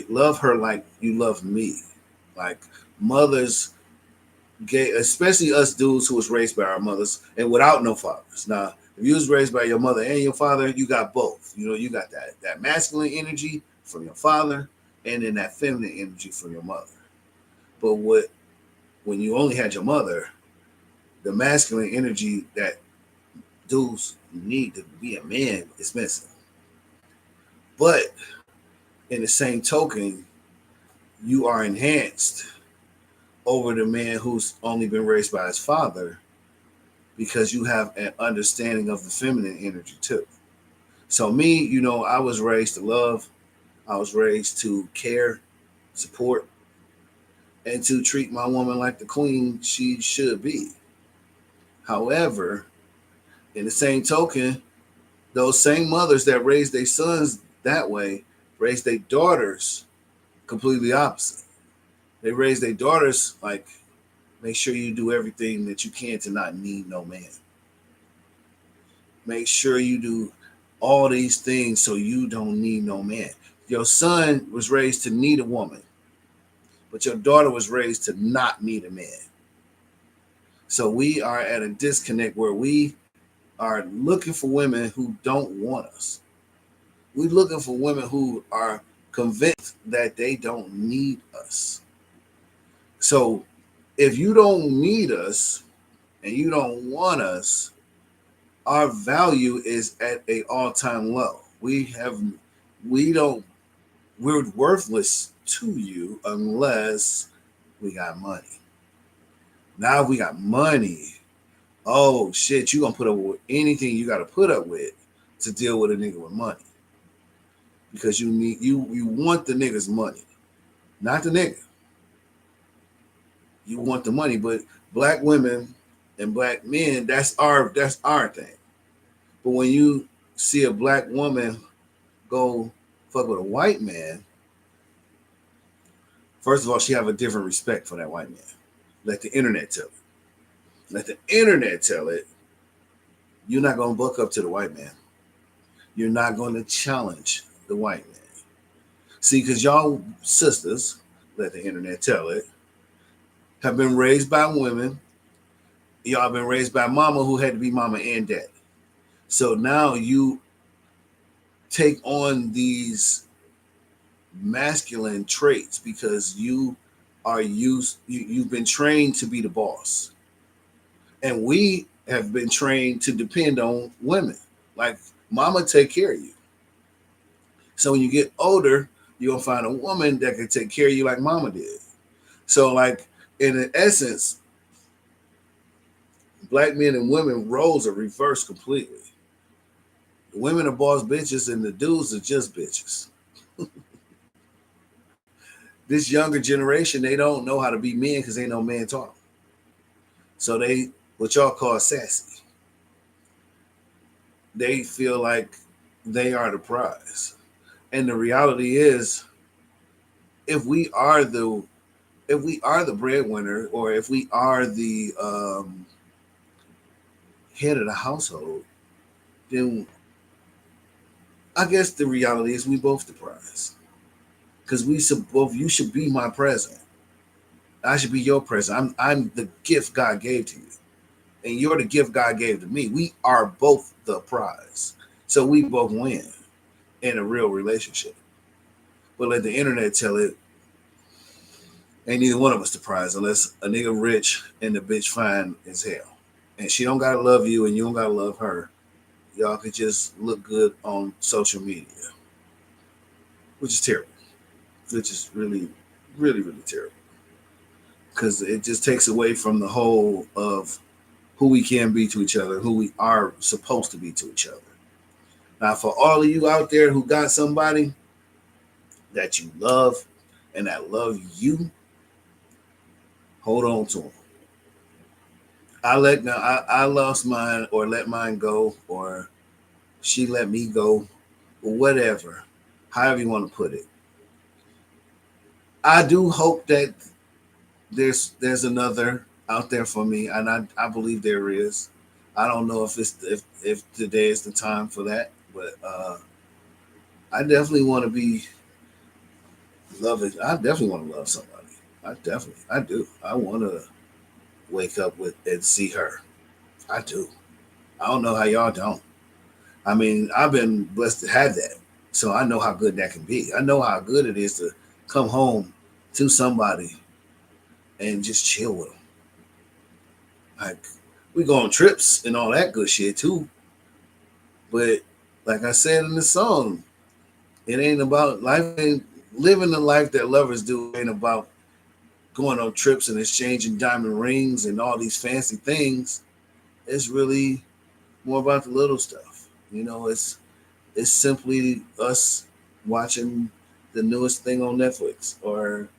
Love her like you love me. Like mothers gay, especially us dudes who was raised by our mothers and without no fathers. Now, if you was raised by your mother and your father, you got both. You know, you got that masculine energy from your father and then that feminine energy from your mother. But when you only had your mother, the masculine energy that dudes need to be a man is missing. But in the same token, you are enhanced over the man who's only been raised by his father because you have an understanding of the feminine energy too. So me, I was raised to love, I was raised to care, support, and to treat my woman like the queen she should be. However, in the same token, those same mothers that raised their sons that way raised their daughters completely opposite. They raise their daughters like, make sure you do everything that you can to not need no man. Make sure you do all these things so you don't need no man. Your son was raised to need a woman, but your daughter was raised to not need a man. So we are at a disconnect where we are looking for women who don't want us. We're looking for women who are convinced that they don't need us. So if you don't need us and you don't want us, our value is at a all-time low. We don't we're worthless to you unless we got money. Now if we got money, oh shit, you gonna put up with anything you gotta put up with to deal with a nigga with money. Because you want the nigga's money, not the nigga. You want the money, but black women and black men, that's our thing. But when you see a black woman go fuck with a white man, first of all, she have a different respect for that white man. Let the internet tell it. Let the internet tell it. You're not gonna buck up to the white man. You're not gonna challenge the white man. See, because y'all sisters, let the internet tell it, have been raised by women. Y'all been raised by mama who had to be mama and daddy. So now you take on these masculine traits because you've been trained to be the boss. And we have been trained to depend on women. Like mama take care of you. So when you get older, you're gonna find a woman that can take care of you like mama did. So like in essence, Black men and women roles are reversed completely. The women are boss bitches and the dudes are just bitches. This younger generation, they don't know how to be men because ain't no man taught them. So they, what y'all call sassy, they feel like they are the prize. And the reality is, if we are the if we are the breadwinner, or if we are the head of the household, then I guess the reality is we both the prize. Because we should both, you should be my president. I should be your president. I'm the gift God gave to you. And you're the gift God gave to me. We are both the prize. So we both win in a real relationship. But let the internet tell it, ain't neither one of us the prize unless a nigga rich and the bitch fine as hell. And she don't gotta love you and you don't gotta love her. Y'all could just look good on social media, which is terrible. Which is really, really, really terrible. Because it just takes away from the whole of who we can be to each other, who we are supposed to be to each other. Now, for all of you out there who got somebody that you love and that love you, hold on to them. I lost mine, or let mine go, or she let me go, or whatever, however you want to put it. I do hope that there's another out there for me, and I believe there is. I don't know if today is the time for that, but I definitely want to be loving. I definitely want to love somebody. I do. I want to wake up with and see her. I do. I don't know how y'all don't. I mean, I've been blessed to have that, so I know how good that can be. I know how good it is to come home to somebody and just chill with them. Like, we go on trips and all that good shit too. But like I said in the song, it ain't about life. Ain't living the life that lovers do. Ain't about going on trips and exchanging diamond rings and all these fancy things. It's really more about the little stuff. It's simply us watching the newest thing on Netflix, or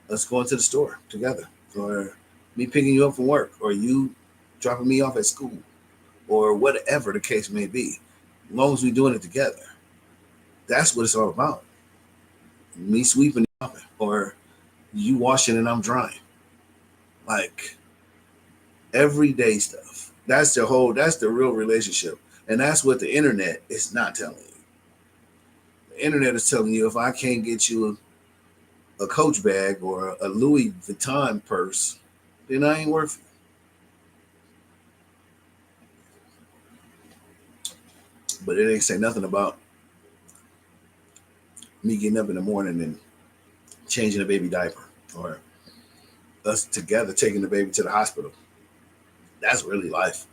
us going to the store together, or me picking you up from work, or you dropping me off at school, or whatever the case may be. As long as we're doing it together, that's what it's all about. Me sweeping or you washing and I'm drying. Like, everyday stuff. That's the real relationship. And that's what the internet is not telling you. The internet is telling you, if I can't get you a Coach bag or a Louis Vuitton purse, then I ain't worth it. But it ain't say nothing about me getting up in the morning and changing a baby diaper, or us together taking the baby to the hospital. That's really life.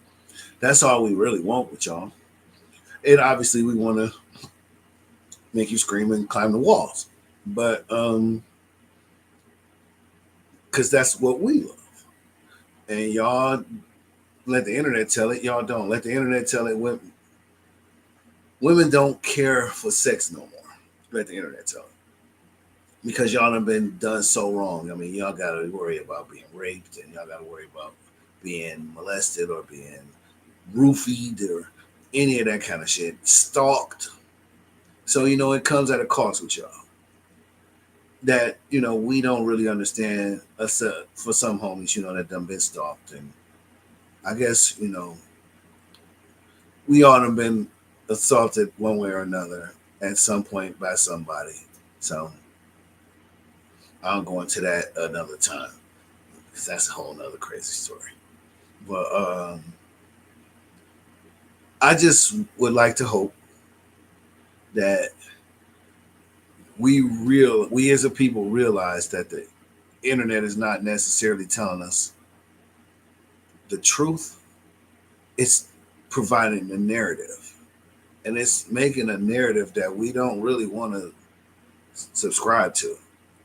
That's all we really want with y'all. And obviously we want to make you scream and climb the walls. But because that's what we love. And y'all let the internet tell it. Y'all don't let the internet tell it. Women don't care for sex no more. Let the internet tell it. Because y'all have been done so wrong. I mean, y'all got to worry about being raped, and y'all got to worry about being molested or being roofied or any of that kind of shit. Stalked. So, it comes at a cost with y'all. That, we don't really understand. For some homies, that done been stalked. And I guess, we all have been assaulted one way or another at some point by somebody. So I'll go into that another time, because that's a whole nother crazy story. But I just would like to hope that we as a people realize that the internet is not necessarily telling us the truth. It's providing a narrative, and it's making a narrative that we don't really want to subscribe to.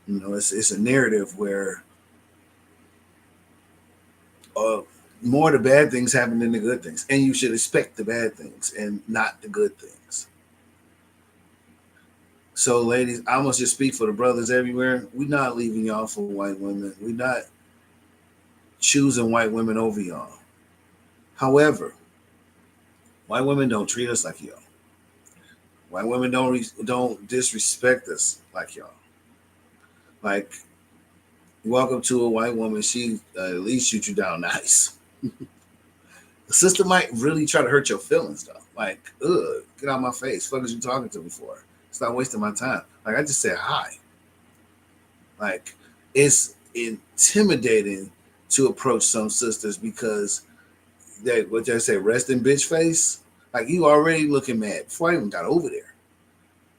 It's a narrative where More the bad things happen than the good things, and you should expect the bad things and not the good things. So, ladies, I must just speak for the brothers everywhere. We're not leaving y'all for white women. We're not choosing white women over y'all. However, white women don't treat us like y'all. White women don't disrespect us like y'all. Like, welcome to a white woman. She at least shoot you down nice. The sister might really try to hurt your feelings though. Like, ugh, get out of my face. Fuck is you talking to me for? Stop wasting my time. Like I just said hi. Like it's intimidating to approach some sisters because they what they say, rest in bitch face. Like you already looking mad before I even got over there.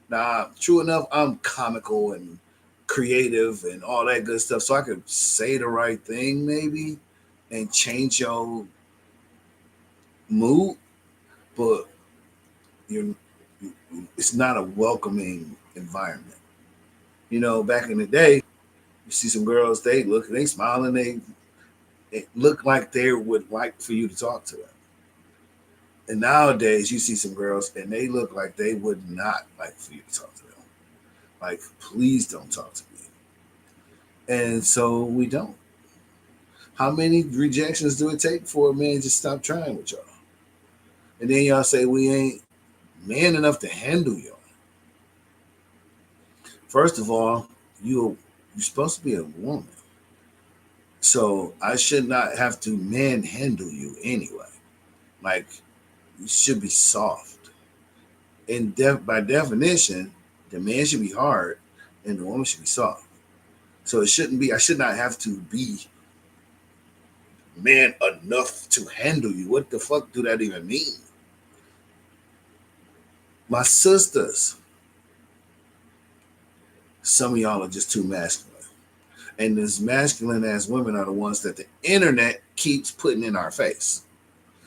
Nah, true enough, I'm comical and creative and all that good stuff. So I could say the right thing maybe and change your mood, but you're it's not a welcoming environment. You know, back in the day, you see some girls, they smiling, they look like they would like for you to talk to them. And nowadays, you see some girls, and they look like they would not like for you to talk to them. Like, please don't talk to me. And so we don't. How many rejections do it take for a man to stop trying with y'all? And then y'all say we ain't man enough to handle y'all. First of all, you're supposed to be a woman. So I should not have to manhandle you anyway. Like you should be soft. And by definition, the man should be hard and the woman should be soft. So it shouldn't be. I should not have to be man enough to handle you. What the fuck do that even mean? My sisters, some of y'all are just too masculine. And as masculine as women are the ones that the internet keeps putting in our face.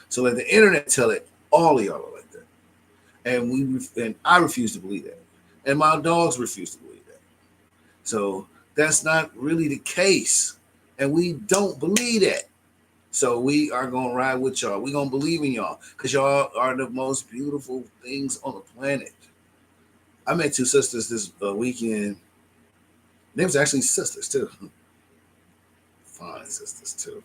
So let the internet tell it all of y'all are like that. And I refuse to believe that. And my dogs refuse to believe that. So that's not really the case. And we don't believe that. So we are gonna ride with y'all. We're gonna believe in y'all. Because y'all are the most beautiful things on the planet. I met two sisters this weekend. They was actually sisters too. Fine sisters too.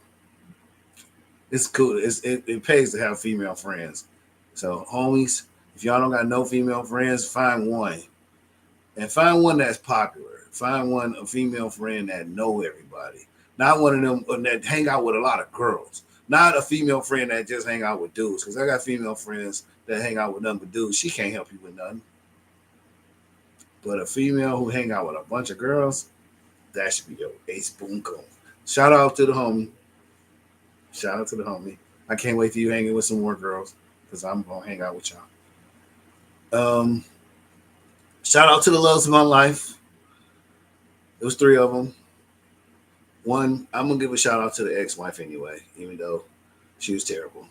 It's cool. It pays to have female friends. So homies, if y'all don't got no female friends, find one. And find one that's popular. Find one a female friend that know everybody. Not one of them that hang out with a lot of girls. Not a female friend that just hang out with dudes. Because I got female friends that hang out with nothing but dudes. She can't help you with nothing. But a female who hang out with a bunch of girls, that should be your ace boom coon. Shout out to the homie. Shout out to the homie. I can't wait for you hanging with some more girls because I'm gonna hang out with y'all. Shout out to the loves of my life. It was three of them. One, I'm gonna give a shout out to the ex-wife anyway, even though she was terrible.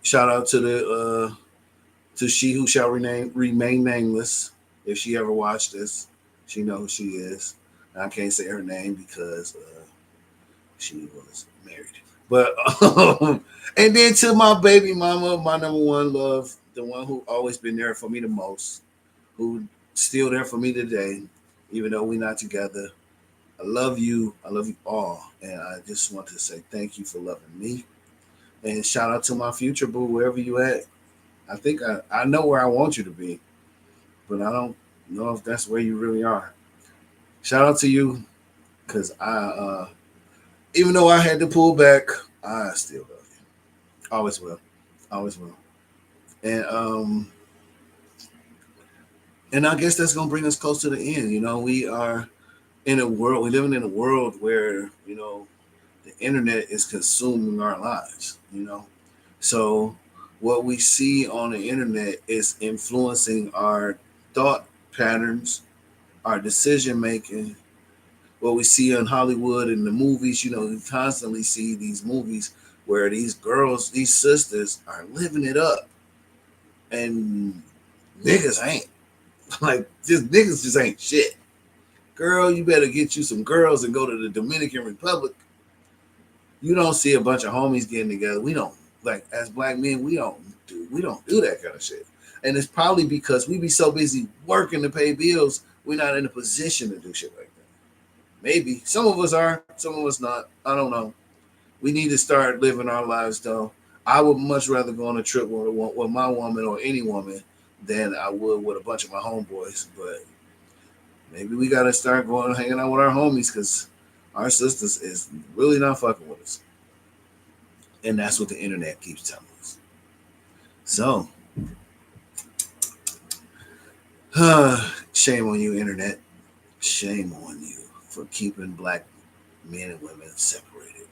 Shout out to the to she who shall remain nameless. If she ever watched this, she knows who she is. And I can't say her name because she was married. But and then to my baby mama, my number one love, the one who always been there for me the most, who still there for me today, even though we're not together. I love you. I love you all. And I just want to say thank you for loving me. And shout out to my future boo, wherever you at. I think I know where I want you to be, but I don't know if that's where you really are. Shout out to you, because even though I had to pull back, I still love you. Always will. Always will. And and I guess that's gonna bring us close to the end. You know, we are in a world, we're living in a world where, you know, the internet is consuming our lives, you know. So what we see on the internet is influencing our thought patterns, our decision making. What we see in Hollywood and the movies, you know, we constantly see these movies where these girls, these sisters are living it up. And niggas ain't. Like, just niggas just ain't shit. Girl, you better get you some girls and go to the Dominican Republic You don't see a bunch of homies getting together. We don't like as black men. We don't do that kind of shit. And it's probably because we be so busy working to pay bills, we're not in a position to do shit like that. Maybe some of us are, some of us not. I don't know. We need to start living our lives though. I would much rather go on a trip with my woman or any woman than I would with a bunch of my homeboys. But maybe we gotta start going hanging out with our homies because our sisters is really not fucking with us, and that's what the internet keeps telling us. So, shame on you, internet. Shame on you for keeping black men and women separated.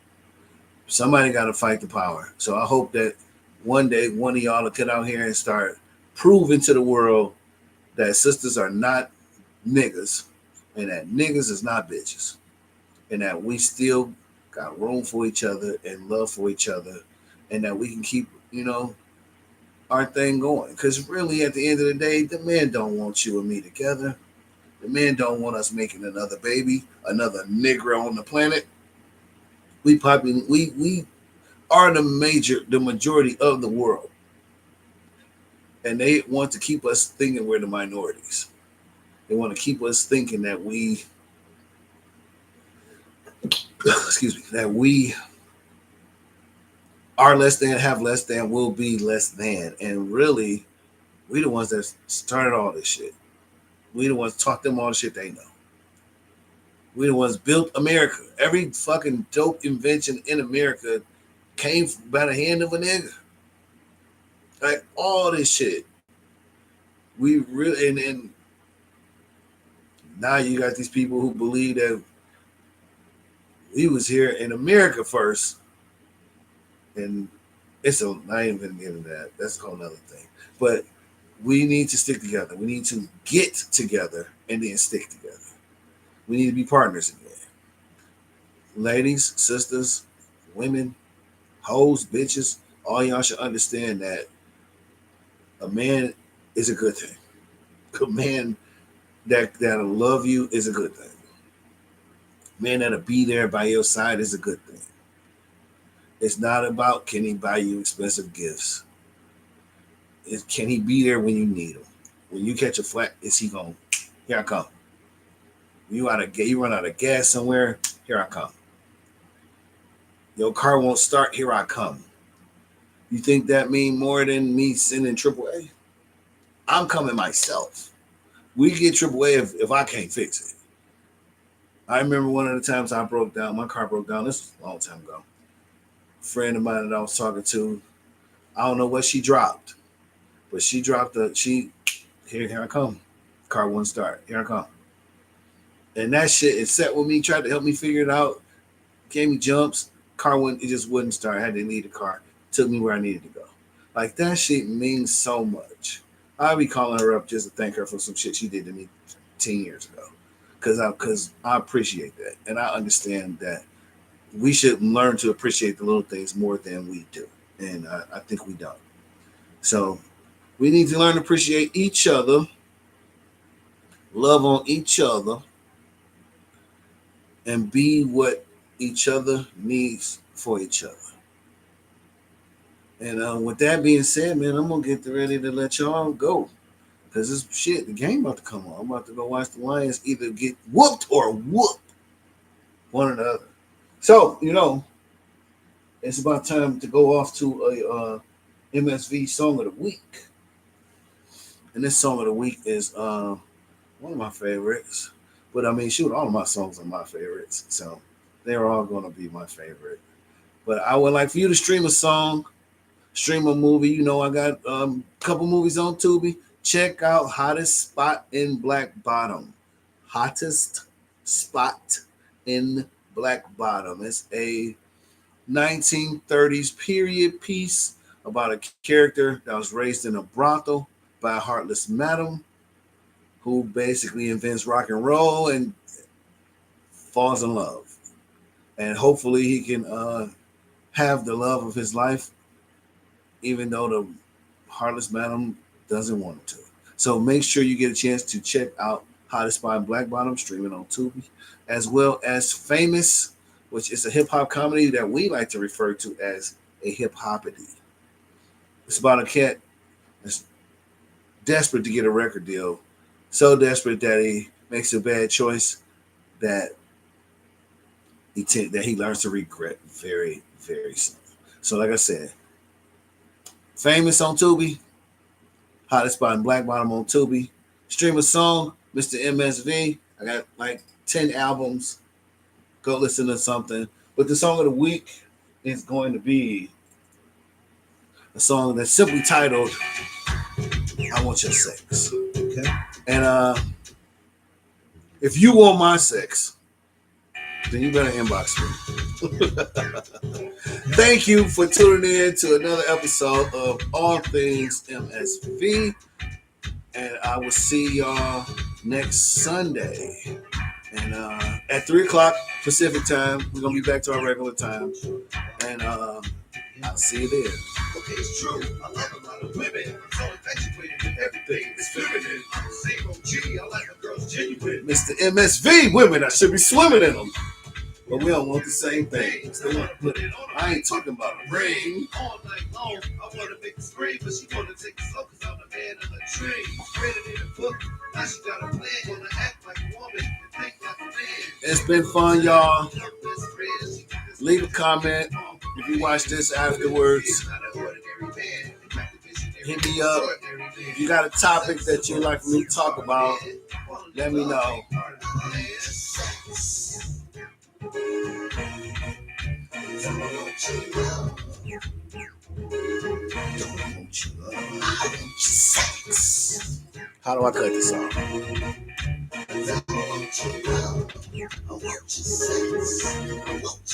Somebody got to fight the power. So I hope that one day one of y'all will get out here and start proving to the world that sisters are not niggas and that niggas is not bitches and that we still got room for each other and love for each other and that we can keep, our thing going. Because really, at the end of the day, the man don't want you and me together. The man don't want us making another baby, another nigger on the planet. We are the majority of the world, and they want to keep us thinking we're the minorities. They want to keep us thinking that we, excuse me, that we are less than, have less than, will be less than, and really, we the ones that started all this shit. We the ones taught them all the shit they know. We the ones built America. Every fucking dope invention in America came by the hand of a nigga. Like all this shit. We really and now you got these people who believe that we was here in America first, and it's a not even gonna get into that. That's a whole other thing. But we need to stick together. We need to get together and then stick together. We need to be partners again. Ladies, sisters, women, hoes, bitches, all y'all should understand that a man is a good thing. A man that'll love you is a good thing. A man that'll be there by your side is a good thing. It's not about can he buy you expensive gifts. It's can he be there when you need him. When you catch a flat, is he going? Here I come. You run out of gas somewhere. Here I come. Your car won't start. Here I come. You think that mean more than me sending AAA? I'm coming myself. We get AAA if I can't fix it. I remember one of the times I broke down. My car broke down. This was a long time ago. A friend of mine that I was talking to, I don't know what she dropped, but she dropped here I come. Car wouldn't start. Here I come. And that shit, it set with me, tried to help me figure it out, gave me jumps. Car wouldn't, it just wouldn't start. I had to leave the car. Took me where I needed to go. Like that shit means so much. I'll be calling her up just to thank her for some shit she did to me 10 years ago. Cause I appreciate that. And I understand that we should learn to appreciate the little things more than we do. And I think we don't. So we need to learn to appreciate each other, love on each other, and be what each other needs for each other. And with that being said, man, I'm gonna get ready to let y'all go because this shit, the game about to come on. I'm about to go watch the Lions either get whooped or whoop one or the other. So it's about time to go off to a MSV song of the week, and this song of the week is one of my favorites. But I mean, shoot, all of my songs are my favorites, so they're all gonna be my favorite. But I would like for you to stream a song, stream a movie. I got a couple movies on Tubi. Check out Hottest Spot in Black Bottom. Hottest Spot in Black Bottom. It's a 1930s period piece about a character that was raised in a brothel by a heartless madam who basically invents rock and roll and falls in love. And hopefully he can have the love of his life, even though the heartless madam doesn't want him to. So make sure you get a chance to check out How to Spy Black Bottom streaming on Tubi, as well as Famous which is a hip hop comedy that we like to refer to as a hip hopity. It's about a cat that's desperate to get a record deal, so desperate that he makes a bad choice that he learns to regret very, very soon. So, like I said, famous on Tubi, hottest spot in Black Bottom on Tubi. Stream a song, Mr. MSV. I got like 10 albums. Go listen to something. But the song of the week is going to be a song that's simply titled I Want Your Sex. Okay. And if you want my sex, then you better inbox me. Thank you for tuning in to another episode of All Things MSV. And I will see y'all next Sunday. And at 3 o'clock Pacific time, we're going to be back to our regular time. And I'll see you there. Okay, it's true. I love a lot of women. I'm so infatuated with everything that's feminine. I'm the same OG. I like a girl's genuine. Mr. MSV, women, I should be swimming in them. But we don't want the same thing. They want to put it on. I ain't talking about a ring. All night long. I want to make a scream, but she want to take it slow because I'm the man of the tree. Ready to book. Now she got a plan. Gonna act like a woman and think like a man. It's been fun, y'all. Leave a comment if you watch this afterwards. Hit me up. If you got a topic that you'd like me to talk about, let me know. How do I cut this off? I want your sex. I want